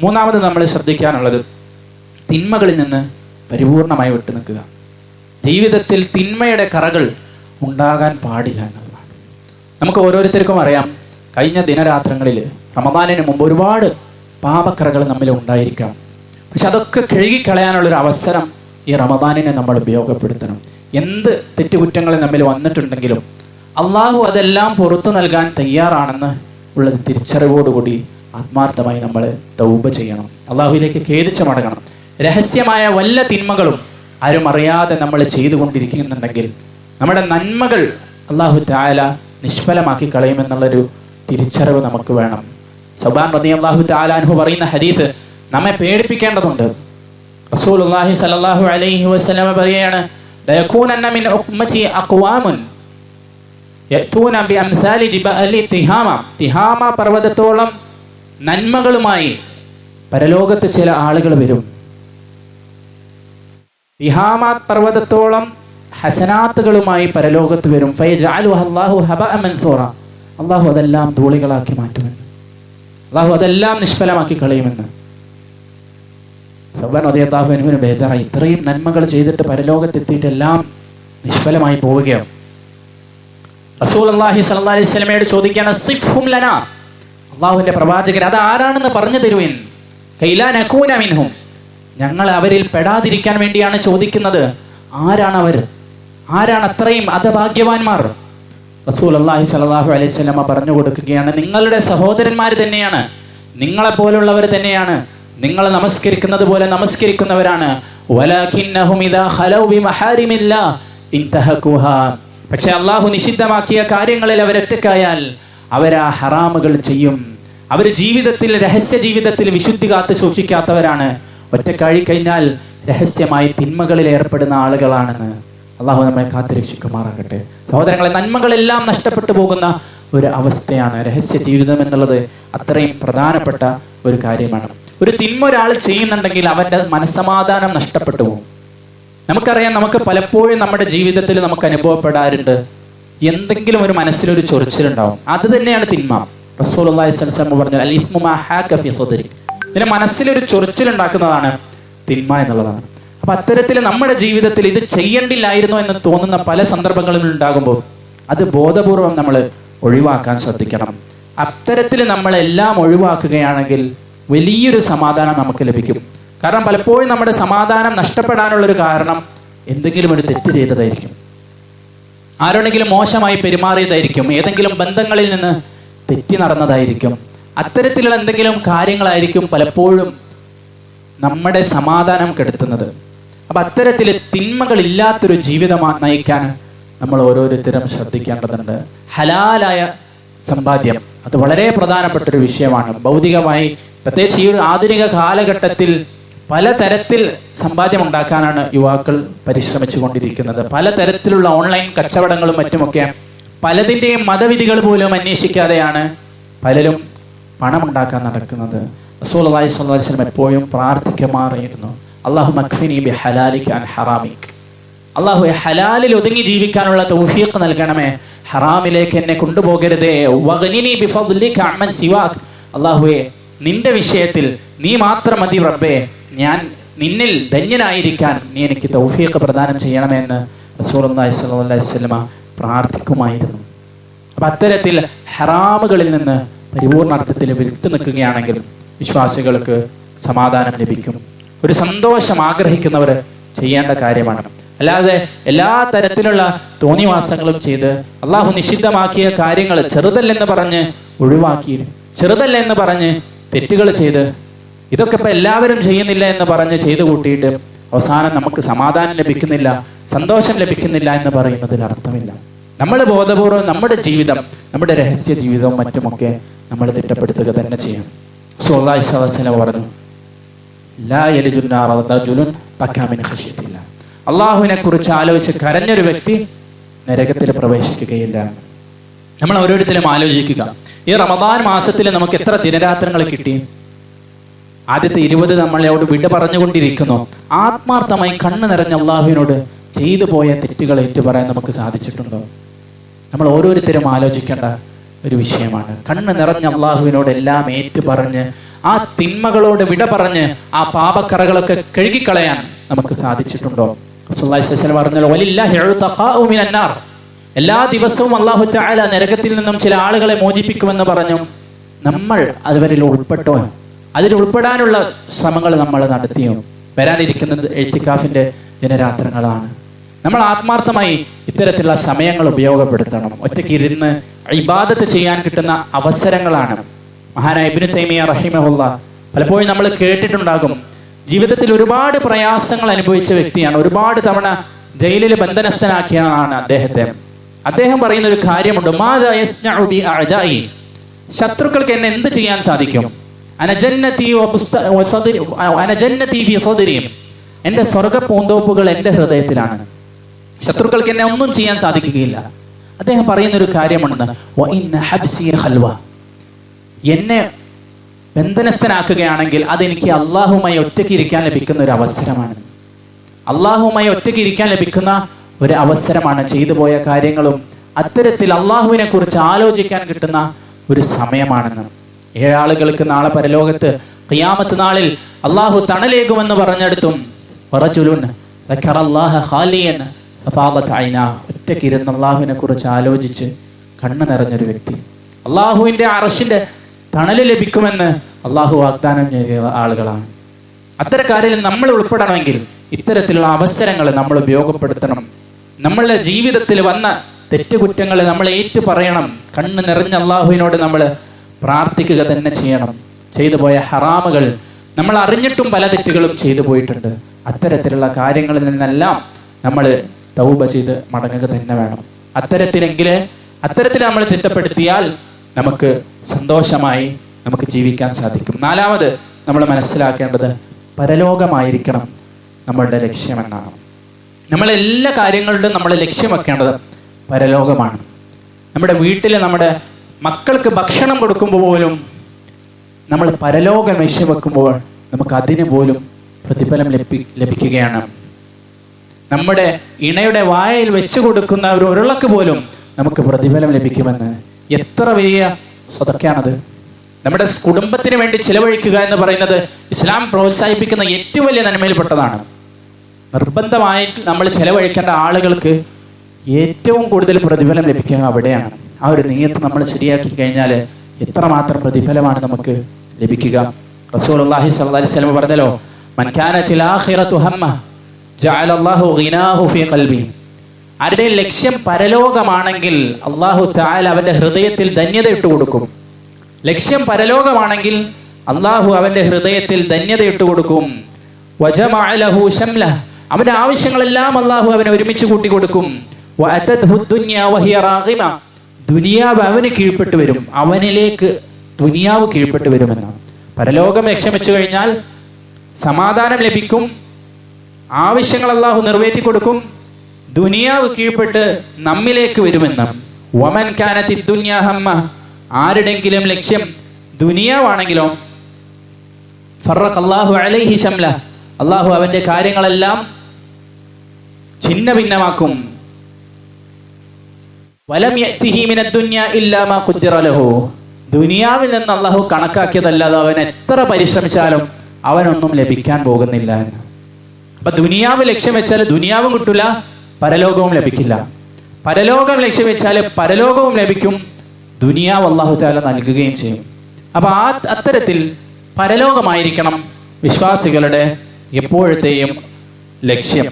മൂന്നാമത് നമ്മൾ ശ്രദ്ധിക്കാനുള്ളത് തിന്മകളിൽ നിന്ന് പരിപൂർണമായി വിട്ടു നിൽക്കുക. ജീവിതത്തിൽ തിന്മയുടെ കറകൾ ഉണ്ടാകാൻ പാടില്ല എന്നുള്ളതാണ്. നമുക്ക് ഓരോരുത്തർക്കും അറിയാം, കഴിഞ്ഞ ദിനരാത്രങ്ങളിൽ റമദാനിന് മുമ്പ് ഒരുപാട് പാപക്കറകൾ നമ്മിൽ ഉണ്ടായിരിക്കാം. പക്ഷെ അതൊക്കെ കഴുകിക്കളയാനുള്ളൊരു അവസരം ഈ റമദാനിനെ നമ്മൾ ഉപയോഗപ്പെടുത്തണം. എന്ത് തെറ്റുകുറ്റങ്ങൾ നമ്മിൽ വന്നിട്ടുണ്ടെങ്കിലും അള്ളാഹു അതെല്ലാം പുറത്തു നൽകാൻ തയ്യാറാണെന്ന് ഉള്ളത് തിരിച്ചറിവോടുകൂടി ആത്മാർത്ഥമായി നമ്മൾ തൗബ ചെയ്യണം, അള്ളാഹുവിലേക്ക് ഖേദിച്ച് മടങ്ങണം. രഹസ്യമായ വല്ല തിന്മകളും ആരും അറിയാതെ നമ്മൾ ചെയ്തുകൊണ്ടിരിക്കുന്നുണ്ടെങ്കിൽ നമ്മുടെ നന്മകൾ അള്ളാഹു തആല നിഷ്ഫലമാക്കി കളയുമെന്നുള്ളൊരു തിരിച്ചറിവ് നമുക്ക് വേണം. സൗബാൻ റളിയല്ലാഹു തആല അൻഹു പറയുന്ന ഹദീസ് നമ്മെ പേടിപ്പിക്കേണ്ടതുണ്ട്. റസൂലുള്ളാഹി സ്വല്ലല്ലാഹു അലൈഹി വസല്ലം പറയുകയാണ്, ലയകൂനന്ന മിൻ ഉമ്മത്തി അഖ്വാമുൻ യഅതൂന ബിഅംസാലി ജിബഅലി തിഹാമ, തിഹാമ പർവ്വതത്തോളം നന്മകളുമായി പരലോകത്ത് ചില ആളുകൾ വരും. തിഹാമ പർവ്വതത്തോളം ഹസനാത്തുകളുമായി പരലോകത്ത് വരും. ഫയജഅലുഹു അല്ലാഹു ഹബഅ മൻസൂറ, അല്ലാഹു അതെല്ലാം ധൂളികളാക്കി മാറ്റുമെന്ന്, അല്ലാഹു അതെല്ലാം നിഷ്ഫലമാക്കി കളയുമെന്ന്. സൗബാൻ റളിയല്ലാഹു അൻഹുവിന് ബേജാറായി, ഇത്രയും നന്മകൾ ചെയ്തിട്ട് പരലോകത്തെത്തിയിട്ടെല്ലാം നിഷ്ഫലമായി പോവുകയാണ്. റസൂലുള്ളാഹി സ്വല്ലല്ലാഹു അലൈഹി വസല്ലമയോട് ചോദിക്കുകയാണ്, സിഫ്ഹും ലനാ, അള്ളാഹുവിൻ്റെ പ്രവാചകൻ അത് ആരാണെന്ന് പറഞ്ഞു തരുവിൻ. കൈലാ നകൂന മിൻഹും, ഞങ്ങൾ അവരിൽ പെടാതിരിക്കാൻ വേണ്ടിയാണ് ചോദിക്കുന്നത്. ആരാണ് അവർ? ആരാണ് അത്രയും അധഭാഗ്യവാന്മാർ? റസൂലുള്ളാഹി സ്വല്ലല്ലാഹു അലൈഹി വസല്ലമ പറഞ്ഞു കൊടുക്കുകയാണ്, നിങ്ങളുടെ സഹോദരന്മാർ തന്നെയാണ്, നിങ്ങളെപ്പോലുള്ളവർ തന്നെയാണ്, നിങ്ങൾ നമസ്കരിക്കുന്നത് പോലെ നമസ്കരിക്കുന്നവരാണ്. വലാകിന്നഹും ഇദാ ഖലൗ ബിമഹാരിമില്ലാഹ് ഇൻതഹകുഹാ, പക്ഷേ അള്ളാഹു നിഷിദ്ധമാക്കിയ കാര്യങ്ങളിൽ അവരൊറ്റക്കായാൽ അവരാ ഹറാമുകൾ ചെയ്യും. അവർ ജീവിതത്തിൽ രഹസ്യ ജീവിതത്തിൽ വിശുദ്ധി കാത്ത് സൂക്ഷിക്കാത്തവരാണ്. ഒറ്റക്കായി കഴിഞ്ഞാൽ രഹസ്യമായി തിന്മകളിൽ ഏർപ്പെടുന്ന ആളുകളാണെന്ന് അള്ളാഹു നമ്മെ കാത്തുരക്ഷിക്കുമാറാകട്ടെ. സഹോദരങ്ങളെ, നന്മകളെല്ലാം നഷ്ടപ്പെട്ടു പോകുന്ന ഒരു അവസ്ഥയാണ് രഹസ്യ ജീവിതം എന്നുള്ളത്. അത്രയും പ്രധാനപ്പെട്ട ഒരു കാര്യമാണ്. ഒരു തിന്മ ഒരാൾ ചെയ്യുന്നുണ്ടെങ്കിൽ അവൻ്റെ മനസ്സമാധാനം നഷ്ടപ്പെട്ടു പോകും. നമുക്കറിയാം, നമുക്ക് പലപ്പോഴും നമ്മുടെ ജീവിതത്തിൽ നമുക്ക് അനുഭവപ്പെടാറുണ്ട്, എന്തെങ്കിലും ഒരു മനസ്സിലൊരു ചൊറിച്ചിലുണ്ടാവും. അത് തന്നെയാണ് തിന്മ. റസൂലുള്ളാഹി സ്വല്ലല്ലാഹു അലൈഹി വസല്ലം പറഞ്ഞു, അൽ ഇസ്മു മാ ഹാക ഫീ സദ്രിക്. ഇതിന് മനസ്സിലൊരു ചൊറിച്ചിലുണ്ടാക്കുന്നതാണ് തിന്മ എന്നുള്ളതാണ്. അപ്പൊ അത്തരത്തിൽ നമ്മുടെ ജീവിതത്തിൽ ഇത് ചെയ്യേണ്ടില്ലായിരുന്നു എന്ന് തോന്നുന്ന പല സന്ദർഭങ്ങളും ഉണ്ടാകുമ്പോൾ അത് ബോധപൂർവം നമ്മൾ ഒഴിവാക്കാൻ ശ്രദ്ധിക്കണം. അത്തരത്തിൽ നമ്മളെല്ലാം ഒഴിവാക്കുകയാണെങ്കിൽ വലിയൊരു സമാധാനം നമുക്ക് ലഭിക്കും. കാരണം പലപ്പോഴും നമ്മുടെ സമാധാനം നഷ്ടപ്പെടാനുള്ളൊരു കാരണം എന്തെങ്കിലും ഒരു തെറ്റ് ചെയ്തതായിരിക്കും, ആരോടെങ്കിലും മോശമായി പെരുമാറിയതായിരിക്കും, ഏതെങ്കിലും ബന്ധങ്ങളിൽ നിന്ന് തെറ്റി നടന്നതായിരിക്കും. അത്തരത്തിലുള്ള എന്തെങ്കിലും കാര്യങ്ങളായിരിക്കും പലപ്പോഴും നമ്മുടെ സമാധാനം കെടുത്തുന്നത്. അപ്പം അത്തരത്തിൽ തിന്മകളില്ലാത്തൊരു ജീവിതം നയിക്കാൻ നമ്മൾ ഓരോരുത്തരും ശ്രദ്ധിക്കേണ്ടതുണ്ട്. ഹലാലായ സമ്പാദ്യം അത് വളരെ പ്രധാനപ്പെട്ടൊരു വിഷയമാണ്. ഭൗതികമായി പ്രത്യേകിച്ച് ഈ ഒരു ആധുനിക കാലഘട്ടത്തിൽ പലതരത്തിൽ സമ്പാദ്യം ഉണ്ടാക്കാനാണ് യുവാക്കൾ പരിശ്രമിച്ചു കൊണ്ടിരിക്കുന്നത്. പലതരത്തിലുള്ള ഓൺലൈൻ കച്ചവടങ്ങളും മറ്റുമൊക്കെ പലതിൻ്റെയും മതവിധികൾ പോലും അന്വേഷിക്കാതെയാണ് പലരും പണമുണ്ടാക്കാൻ നടക്കുന്നത്. റസൂലുള്ളാഹി സ്വല്ലല്ലാഹു അലൈഹി വസല്ലം എപ്പോഴും പ്രാർത്ഥിക്കുമാറായിരുന്നു, അല്ലാഹുമ്മ അക്ഫിനി ബിഹലാലിക അൻ ഹറാമിക്. അല്ലാഹുവേ, ഹലാലിൽ ഒതുങ്ങി ജീവിക്കാനുള്ള തൗഫീഖ് നൽകണമേ, ഹറാമിലേക്ക് എന്നെ കൊണ്ടുപോകരുതേ. വഗ്നിനി ബിഫദ്ലിക അമ്മൻ സിവാക്. അല്ലാഹുവേ, നിന്റെ വിഷയത്തിൽ നീ മാത്രം മതി റബ്ബേ, ഞാൻ നിന്നിൽ ധന്യനായിരിക്കാൻ നീ എനിക്ക് തൗഫീഖ് പ്രദാനം ചെയ്യണമെന്ന് റസൂലുള്ളാഹി സ്വല്ലല്ലാഹു അലൈഹി വസല്ലം പ്രാർത്ഥിക്കുമായിരുന്നു. അപ്പം അത്തരത്തിൽ ഹറാമുകളിൽ നിന്ന് പരിപൂർണ അർത്ഥത്തിൽ വിട്ടു നിൽക്കുകയാണെങ്കിൽ വിശ്വാസികൾക്ക് സമാധാനം ലഭിക്കും. ഒരു സന്തോഷം ആഗ്രഹിക്കുന്നവർ ചെയ്യേണ്ട കാര്യമാണ്. അല്ലാതെ എല്ലാ തരത്തിലുള്ള തോന്നിവാസങ്ങളും ചെയ്ത് അള്ളാഹു നിഷിദ്ധമാക്കിയ കാര്യങ്ങൾ ചെറുതല്ലെന്ന് പറഞ്ഞ് ഒഴിവാക്കി, ചെറുതല്ലെന്ന് പറഞ്ഞ് തെറ്റുകൾ ചെയ്ത് ഇതൊക്കെ ഇപ്പം എല്ലാവരും ചെയ്യുന്നില്ല എന്ന് പറഞ്ഞ് ചെയ്തു കൂട്ടിയിട്ട് അവസാനം നമുക്ക് സമാധാനം ലഭിക്കുന്നില്ല, സന്തോഷം ലഭിക്കുന്നില്ല എന്ന് പറയുന്നതിൽ അർത്ഥമില്ല. നമ്മൾ ബോധപൂർവ്വം നമ്മുടെ ജീവിതം, നമ്മുടെ രഹസ്യ ജീവിതവും മറ്റുമൊക്കെ നമ്മൾ തിട്ടപ്പെടുത്തുക തന്നെ ചെയ്യണം. റസൂലുള്ളാഹി സ്വല്ലല്ലാഹു അലൈഹി വസല്ലം പറഞ്ഞു, ലാ യലിജുൻ നാറ റജുലുൻ ബക്കാ മിൻ ഖശിയത്തില്ലാ. അള്ളാഹുവിനെ കുറിച്ച് ആലോചിച്ച് കരഞ്ഞൊരു വ്യക്തി നരകത്തിൽ പ്രവേശിക്കുകയില്ല. നമ്മൾ ഓരോരുത്തരും ആലോചിക്കുക, ഈ റമദാൻ മാസത്തിൽ നമുക്ക് എത്ര ദിനരാത്രങ്ങൾ കിട്ടി? ആദ്യത്തെ 20 നമ്മളോട് വിട പറഞ്ഞുകൊണ്ടിരിക്കുന്നു. ആത്മാർത്ഥമായി കണ്ണ് നിറഞ്ഞ അള്ളാഹുവിനോട് ചെയ്തു പോയ തെറ്റുകൾ ഏറ്റുപറയാൻ നമുക്ക് സാധിച്ചിട്ടുണ്ടോ? നമ്മൾ ഓരോരുത്തരും ആലോചിക്കേണ്ട ഒരു വിഷയമാണ്. കണ്ണ് നിറഞ്ഞ അള്ളാഹുവിനോട് എല്ലാം ഏറ്റുപറഞ്ഞ് ആ തിന്മകളോട് വിട പറഞ്ഞ് ആ പാപക്കറകളൊക്കെ കഴുകിക്കളയാൻ നമുക്ക് സാധിച്ചിട്ടുണ്ടോ? റസൂലുള്ളാഹി സ്വല്ലല്ലാഹു അലൈഹി വസല്ലം പറഞ്ഞല്ലോ, വലില്ലാഹി ഉതഖാഉ മിനൻ നാർ. എല്ലാ ദിവസവും അല്ലാഹു തആല നരകത്തിൽ നിന്നും ചില ആളുകളെ മോചിപ്പിക്കുമെന്ന് പറഞ്ഞു. നമ്മൾ അതുവരെ ഉൾപ്പെട്ടോ? അതിൽ ഉൾപ്പെടാനുള്ള ശ്രമങ്ങൾ നമ്മൾ നടത്തിയോ? വരാനിരിക്കുന്നത് എഴുത്തിക്കാഫിന്റെ ദിനരാത്രങ്ങളാണ്. നമ്മൾ ആത്മാർത്ഥമായി ഇത്തരത്തിലുള്ള സമയങ്ങൾ ഉപയോഗപ്പെടുത്തണം. ഒറ്റയ്ക്ക് ഇരുന്ന് ഇബാദത്ത് ചെയ്യാൻ കിട്ടുന്ന അവസരങ്ങളാണ്. മഹാനായ ഇബ്നു തൈമിയ്യ റഹിമഹുല്ലാഹ് പലപ്പോഴും നമ്മൾ കേട്ടിട്ടുണ്ടാകും, ജീവിതത്തിൽ ഒരുപാട് പ്രയാസങ്ങൾ അനുഭവിച്ച വ്യക്തിയാണ്. ഒരുപാട് തവണ ജയിലിൽ ബന്ധനസ്ഥനാക്കിയാണ് അദ്ദേഹത്തെ. അദ്ദേഹം പറയുന്ന ഒരു കാര്യമുണ്ട്, മാദാ യസ്നഉ ബി അഅദാഇ. ശത്രുക്കൾക്ക് എന്നെ എന്ത് ചെയ്യാൻ സാധിക്കും? അനജന്നതി ഫീ സദ്രി. എൻ്റെ സ്വർഗ പൂന്തോപ്പുകൾ എൻ്റെ ഹൃദയത്തിലാണ്. ശത്രുക്കൾക്ക് എന്നെ ഒന്നും ചെയ്യാൻ സാധിക്കുകയില്ല. അദ്ദേഹം പറയുന്നൊരു കാര്യമുണ്ട്, എന്നെ ബന്ധനസ്ഥനാക്കുകയാണെങ്കിൽ അതെനിക്ക് അള്ളാഹുമായി ഒറ്റയ്ക്ക് ഇരിക്കാൻ ലഭിക്കുന്ന ഒരു അവസരമാണ്. അള്ളാഹുമായി ഒറ്റയ്ക്ക് ഇരിക്കാൻ ലഭിക്കുന്ന ഒരു അവസരമാണ്. ചെയ്തു പോയ കാര്യങ്ങളും അത്തരത്തിൽ അള്ളാഹുവിനെ കുറിച്ച് ആലോചിക്കാൻ കിട്ടുന്ന ഒരു സമയമാണെന്ന്. ഏഴാളുകൾക്ക് നാളെ പരലോകത്ത് ഖിയാമത്ത് നാളിൽ അള്ളാഹു തണലേകുമെന്ന് പറഞ്ഞെടുത്തും ഒറ്റയ്ക്കിരുന്ന് അള്ളാഹുവിനെ കുറിച്ച് ആലോചിച്ച് കണ്ണ് നിറഞ്ഞൊരു വ്യക്തി, അള്ളാഹുവിൻ്റെ അർശിന്റെ തണല് ലഭിക്കുമെന്ന് അള്ളാഹു വാഗ്ദാനം ചെയ്ത ആളുകളാണ്. അത്തരക്കാരിൽ നമ്മൾ ഉൾപ്പെടണമെങ്കിൽ ഇത്തരത്തിലുള്ള അവസരങ്ങൾ നമ്മൾ ഉപയോഗപ്പെടുത്തണം. നമ്മളുടെ ജീവിതത്തിൽ വന്ന തെറ്റുകുറ്റങ്ങൾ നമ്മൾ ഏറ്റു പറയണം. കണ്ണ് നിറഞ്ഞ അള്ളാഹുവിനോട് നമ്മൾ പ്രാർത്ഥിക്കുക തന്നെ ചെയ്യണം. ചെയ്തു പോയ ഹറാമുകൾ, നമ്മൾ അറിഞ്ഞിട്ടും പല തെറ്റുകളും ചെയ്തു പോയിട്ടുണ്ട്. അത്തരത്തിലുള്ള കാര്യങ്ങളിൽ നിന്നെല്ലാം നമ്മൾ തൗബ ചെയ്ത് മടങ്ങുക തന്നെ വേണം. അത്തരത്തിൽ നമ്മൾ തിട്ടപ്പെടുത്തിയാൽ നമുക്ക് സന്തോഷമായി നമുക്ക് ജീവിക്കാൻ സാധിക്കും. നാലാമത് നമ്മൾ മനസ്സിലാക്കേണ്ടത് പരലോകമായിരിക്കണം നമ്മളുടെ ലക്ഷ്യമെന്നാണ്. നമ്മളെല്ലാ കാര്യങ്ങളുടെയും നമ്മൾ ലക്ഷ്യം വെക്കേണ്ടത് പരലോകമാണ്. നമ്മുടെ വീട്ടിൽ നമ്മുടെ മക്കൾക്ക് ഭക്ഷണം കൊടുക്കുമ്പോൾ പോലും നമ്മൾ പരലോകം ലക്ഷ്യം വെക്കുമ്പോൾ നമുക്ക് അതിന് പോലും പ്രതിഫലം ലഭിക്കുകയാണ്. നമ്മുടെ ഇണയുടെ വായിൽ വെച്ചു കൊടുക്കുന്ന ഒരു ഉരുളക്ക് പോലും നമുക്ക് പ്രതിഫലം ലഭിക്കുമെന്ന്. എത്ര വലിയ സ്വതക്കാണത്! നമ്മുടെ കുടുംബത്തിന് വേണ്ടി ചിലവഴിക്കുക എന്ന് പറയുന്നത് ഇസ്ലാം പ്രോത്സാഹിപ്പിക്കുന്ന ഏറ്റവും വലിയ നന്മയിൽപ്പെട്ടതാണ്. നിർബന്ധമായിട്ട് നമ്മൾ ചിലവഴിക്കേണ്ട ആളുകൾക്ക് ഏറ്റവും കൂടുതൽ പ്രതിഫലം ലഭിക്കുക അവിടെയാണ്. ആ ഒരു നിയത്ത് നമ്മൾ ശരിയാക്കി കഴിഞ്ഞാൽ എത്രമാത്രം പ്രതിഫലമാണ് നമുക്ക് ലഭിക്കുക. റസൂലുള്ളാഹി സ്വല്ലല്ലാഹി അലൈഹി വസല്ലം പറഞ്ഞല്ലോ, മൻ കാനത്തിൽ ആഖിറതു ഹമ്മ ജഅല അല്ലാഹു ഗിനാഹു ഫീ ഖൽബി. ആരുടെ ലക്ഷ്യം പരലോകമാണെങ്കിൽ അല്ലാഹു തആല അവന്റെ ഹൃദയത്തിൽ ധന്യത ഇട്ട് കൊടുക്കും. ലക്ഷ്യം പരലോകമാണെങ്കിൽ അല്ലാഹു അവന്റെ ഹൃദയത്തിൽ ധന്യത ഇട്ട് കൊടുക്കും. വജമഅ ലഹു ശംല, അവന്റെ ആവശ്യങ്ങളെല്ലാം അല്ലാഹു അവനെ ഒരുമിച്ച് കൂട്ടി കൊടുക്കും. വഅതത്ഹു ദുനിയ വഹിയ റാഗിമ, ദുനിയാവ് അവന് കീഴ്പ്പെട്ട് വരും, അവനിലേക്ക് ദുനിയാവ് കീഴ്പ്പെട്ട് വരുമെന്നാണ്. പരലോകം ലക്ഷ്യം വെച്ചു കഴിഞ്ഞാൽ സമാധാനം ലഭിക്കും, ആവശ്യങ്ങൾ അല്ലാഹു നിറവേറ്റി കൊടുക്കും, ദുനിയാവ് കീഴ്പ്പെട്ട് നമ്മിലേക്ക് വരുമെന്ന്. വമൻ കാനത്തി ദുനിയ ഹമ്മ, ആരുടെങ്കിലും ലക്ഷ്യം ദുനിയാവാണെങ്കിലോ ഫറഖ അല്ലാഹു അലൈഹി ശംല, അല്ലാഹു അവന്റെ കാര്യങ്ങളെല്ലാം ഛിന്ന ഭിന്നമാക്കും. വലം യഅതിഹി മിനദ് ദുനിയ ഇല്ലാ മാ ഖുദ്ദിറ ലഹു, ദുനിയാവിൽ നിന്ന് അല്ലാഹു കണക്കാക്കിയതല്ലാതെ അവൻ എത്ര പരിശ്രമിച്ചാലും അവനൊന്നും ലഭിക്കാൻ പോകുന്നില്ല എന്ന്. അപ്പൊ ദുനിയാവ് ലക്ഷ്യം വെച്ചാൽ ദുനിയാവും കിട്ടില്ല, പരലോകവും ലഭിക്കില്ല. പരലോകം ലക്ഷ്യം വെച്ചാൽ പരലോകവും ലഭിക്കും, ദുനിയാവ് അല്ലാഹു തആല നൽകുകയും ചെയ്യും. അപ്പൊ അത്തരത്തിൽ പരലോകമായിരിക്കണം വിശ്വാസികളുടെ എപ്പോഴത്തെയും ലക്ഷ്യം.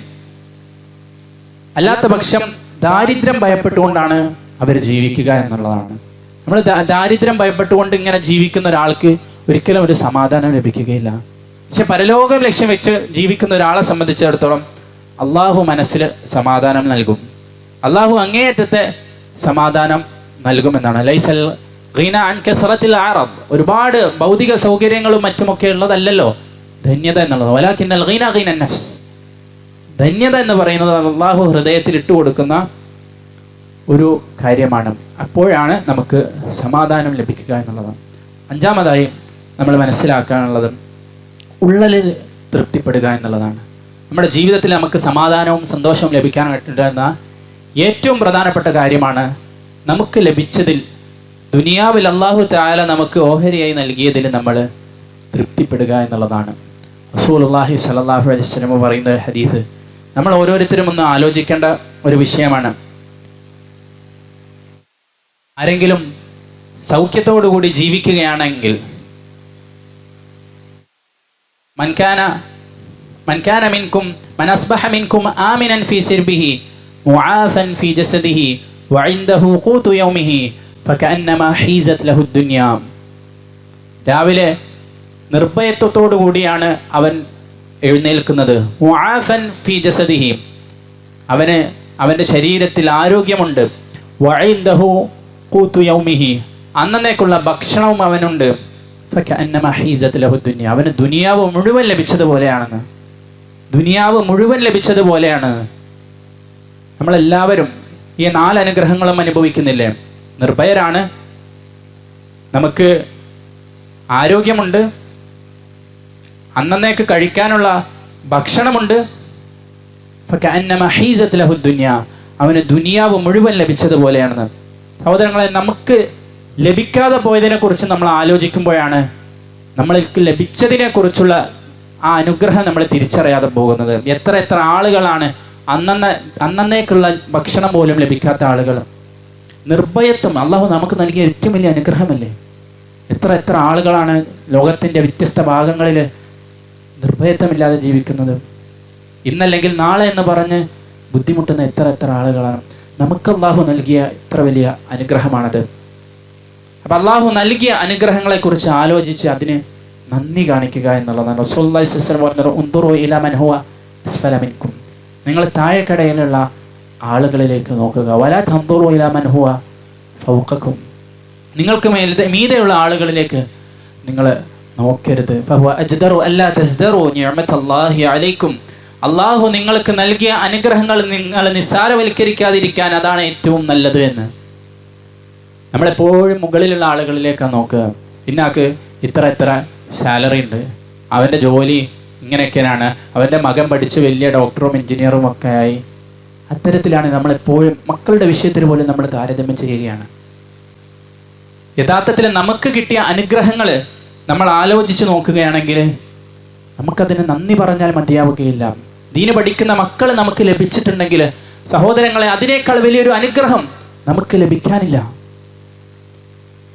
അല്ലാത്ത പക്ഷം ദാരിദ്ര്യം ഭയപ്പെട്ടുകൊണ്ടാണ് അവർ ജീവിക്കുക എന്നുള്ളതാണ്. നമ്മൾ ദാരിദ്ര്യം ഭയപ്പെട്ടുകൊണ്ട് ഇങ്ങനെ ജീവിക്കുന്ന ഒരാൾക്ക് ഒരിക്കലും ഒരു സമാധാനം ലഭിക്കുകയില്ല. പക്ഷെ പരലോകം ലക്ഷ്യം വെച്ച് ജീവിക്കുന്ന ഒരാളെ സംബന്ധിച്ചിടത്തോളം അള്ളാഹു മനസ്സിൽ സമാധാനം നൽകും. അള്ളാഹു അങ്ങേയറ്റത്തെ സമാധാനം നൽകുമെന്നാണ്. ലൈസൽ ഗിന അൻ കസറത്തിൽ അറബ്, ഒരുപാട് ഭൗതിക സൗകര്യങ്ങളും മറ്റുമൊക്കെ ഉള്ളതല്ലല്ലോ ധന്യത എന്നുള്ളത്. വലാകിന്നൽ ഗിന ഗിന നഫ്സ്, ധന്യത എന്ന് പറയുന്നത് അള്ളാഹു ഹൃദയത്തിൽ ഇട്ടു കൊടുക്കുന്ന ഒരു കാര്യമാണ്. അപ്പോഴാണ് നമുക്ക് സമാധാനം ലഭിക്കുക എന്നുള്ളതാണ്. അഞ്ചാമതായി നമ്മൾ മനസ്സിലാക്കാനുള്ളത് ഉള്ളിൽ തൃപ്തിപ്പെടുക എന്നുള്ളതാണ്. നമ്മുടെ ജീവിതത്തിൽ നമുക്ക് സമാധാനവും സന്തോഷവും ലഭിക്കാൻ പറ്റുന്ന ഏറ്റവും പ്രധാനപ്പെട്ട കാര്യമാണ് നമുക്ക് ലഭിച്ചതിൽ, ദുനിയാവിൽ അല്ലാഹു തആല നമുക്ക് ഓഹരിയായി നൽകിയതിൽ നമ്മൾ തൃപ്തിപ്പെടുക എന്നുള്ളതാണ്. റസൂലുള്ളാഹി സ്വല്ലല്ലാഹു അലൈഹി വസല്ലം പറയുന്ന ഹദീസ് നമ്മൾ ഓരോരുത്തരും ഒന്ന് ആലോചിക്കേണ്ട ഒരു വിഷയമാണ്. ആരെങ്കിലും സൗഖ്യത്തോടുകൂടി ജീവിക്കുകയാണെങ്കിൽ മൻകാന മിൻകും മൻ അസ്ബഹ മിൻകും ആമിനൻ ഫീ സിർബിഹി മുആഫൻ ഫീ ജസദിഹി വഇൻദഹു ഖൂതു യൗമിഹി ഫകഅന്നമാ ഹീസത് ലഹു ദുനിയ. രാവിലെ നിർഭയത്വത്തോടു കൂടിയാണ് അവൻ എഴുന്നേൽക്കുന്നത്. മുആഫൻ ഫീ ജസദിഹി, അവൻ്റെ ശരീരത്തിൽ ആരോഗ്യമുണ്ട്. വഇൻദഹു ഖൂതു യൗമിഹി, അന്നേക്കുള്ള ഭക്ഷണവും അവനുണ്ട്. ഫകഅന്നമാ ഹീസത് ലഹു ദുനിയ, അവന് ദുനിയാവ് മുഴുവൻ ലഭിച്ചതുപോലെയാണെന്ന്. ദുനിയാവ് മുഴുവൻ ലഭിച്ചതുപോലെയാണ്. നമ്മളെല്ലാവരും ഈ 4 അനുഗ്രഹങ്ങളും അനുഭവിക്കുന്നില്ലേ? നിർഭയരാണ്, നമുക്ക് ആരോഗ്യമുണ്ട്, അന്നേക്ക് കഴിക്കാനുള്ള ഭക്ഷണമുണ്ട്. ഫകഅന്നമാ ഹീസത് ലഹു ദുനിയ, അവന് ദുനിയാവ് മുഴുവൻ ലഭിച്ചതുപോലെയാണെന്ന്. സഹോദരങ്ങളെ, നമുക്ക് ലഭിക്കാതെ പോയതിനെ കുറിച്ച് നമ്മൾ ആലോചിക്കുമ്പോഴാണ് നമ്മൾക്ക് ലഭിച്ചതിനെ കുറിച്ചുള്ള ആ അനുഗ്രഹം നമ്മൾ തിരിച്ചറിയാതെ പോകുന്നത്. എത്ര ആളുകളാണ് അന്നേക്കുള്ള ഭക്ഷണം പോലും ലഭിക്കാത്ത ആളുകൾ. നിർഭയത്വം അല്ലാഹു നമുക്ക് നൽകിയ ഏറ്റവും വലിയ അനുഗ്രഹമല്ലേ? എത്ര ആളുകളാണ് ലോകത്തിൻ്റെ വ്യത്യസ്ത ഭാഗങ്ങളിൽ നിർഭയത്വമില്ലാതെ ജീവിക്കുന്നത്. ഇന്നല്ലെങ്കിൽ നാളെ എന്ന് പറഞ്ഞ് ബുദ്ധിമുട്ടുന്ന എത്ര ആളുകളാണ്. നമുക്ക് അല്ലാഹു നൽകിയ എത്ര വലിയ അനുഗ്രഹമാണത്. അപ്പം അല്ലാഹു നൽകിയ അനുഗ്രഹങ്ങളെക്കുറിച്ച് ആലോചിച്ച് അതിന് നന്ദി കാണിക്കുക എന്നുള്ളതാണ്. റസൂലുള്ളാഹി സ്വല്ലല്ലാഹു അലൈഹി വസല്ലം പറഞ്ഞു, ഉൻദുറു ഇലാ മൻ ഹുവ അസ്ഫല മിൻകും, നിങ്ങൾ താഴെക്കടയിലുള്ള ആളുകളിലേക്ക് നോക്കുക. വലാ തൻദുറു ഇലാ മൻ ഹുവ ഫൗഖക്കും, നിങ്ങൾക്ക് മീതെയുള്ള ആളുകളിലേക്ക് നിങ്ങൾ നോക്കരുത്. ഫഹുവ അജ്ദറു അല്ലാ തസ്ദറു നിഅമതല്ലാഹി അലൈക്കും, അല്ലാഹു നിങ്ങൾക്ക് നൽകിയ അനുഗ്രഹങ്ങൾ നിങ്ങൾ നിസ്സാരവൽക്കരിക്കാതിരിക്കാൻ അതാണ് ഏറ്റവും നല്ലത് എന്ന്. നമ്മളെപ്പോഴും മുകളിലുള്ള ആളുകളിലേക്കാണ് നോക്കുക. ഇന്നാക്ക് ഇത്ര സാലറി ഉണ്ട്, അവൻ്റെ ജോലി ഇങ്ങനെയൊക്കെയാണ്, അവൻ്റെ മകൻ പഠിച്ച് വലിയ ഡോക്ടറും എഞ്ചിനീയറും ഒക്കെ ആയി. അത്തരത്തിലാണ് നമ്മളെപ്പോഴും മക്കളുടെ വിഷയത്തിൽ പോലും നമ്മൾ താരതമ്യം ചെയ്യുകയാണ്. യഥാർത്ഥത്തിൽ നമുക്ക് കിട്ടിയ അനുഗ്രഹങ്ങൾ നമ്മൾ ആലോചിച്ച് നോക്കുകയാണെങ്കിൽ നമുക്കതിന് നന്ദി പറഞ്ഞാൽ മതിയാവുകയില്ല. ദീന് പഠിക്കുന്ന മക്കൾ നമുക്ക് ലഭിച്ചിട്ടുണ്ടെങ്കിൽ സഹോദരങ്ങളെ, അതിനേക്കാൾ വലിയൊരു അനുഗ്രഹം നമുക്ക് ലഭിക്കാനില്ല.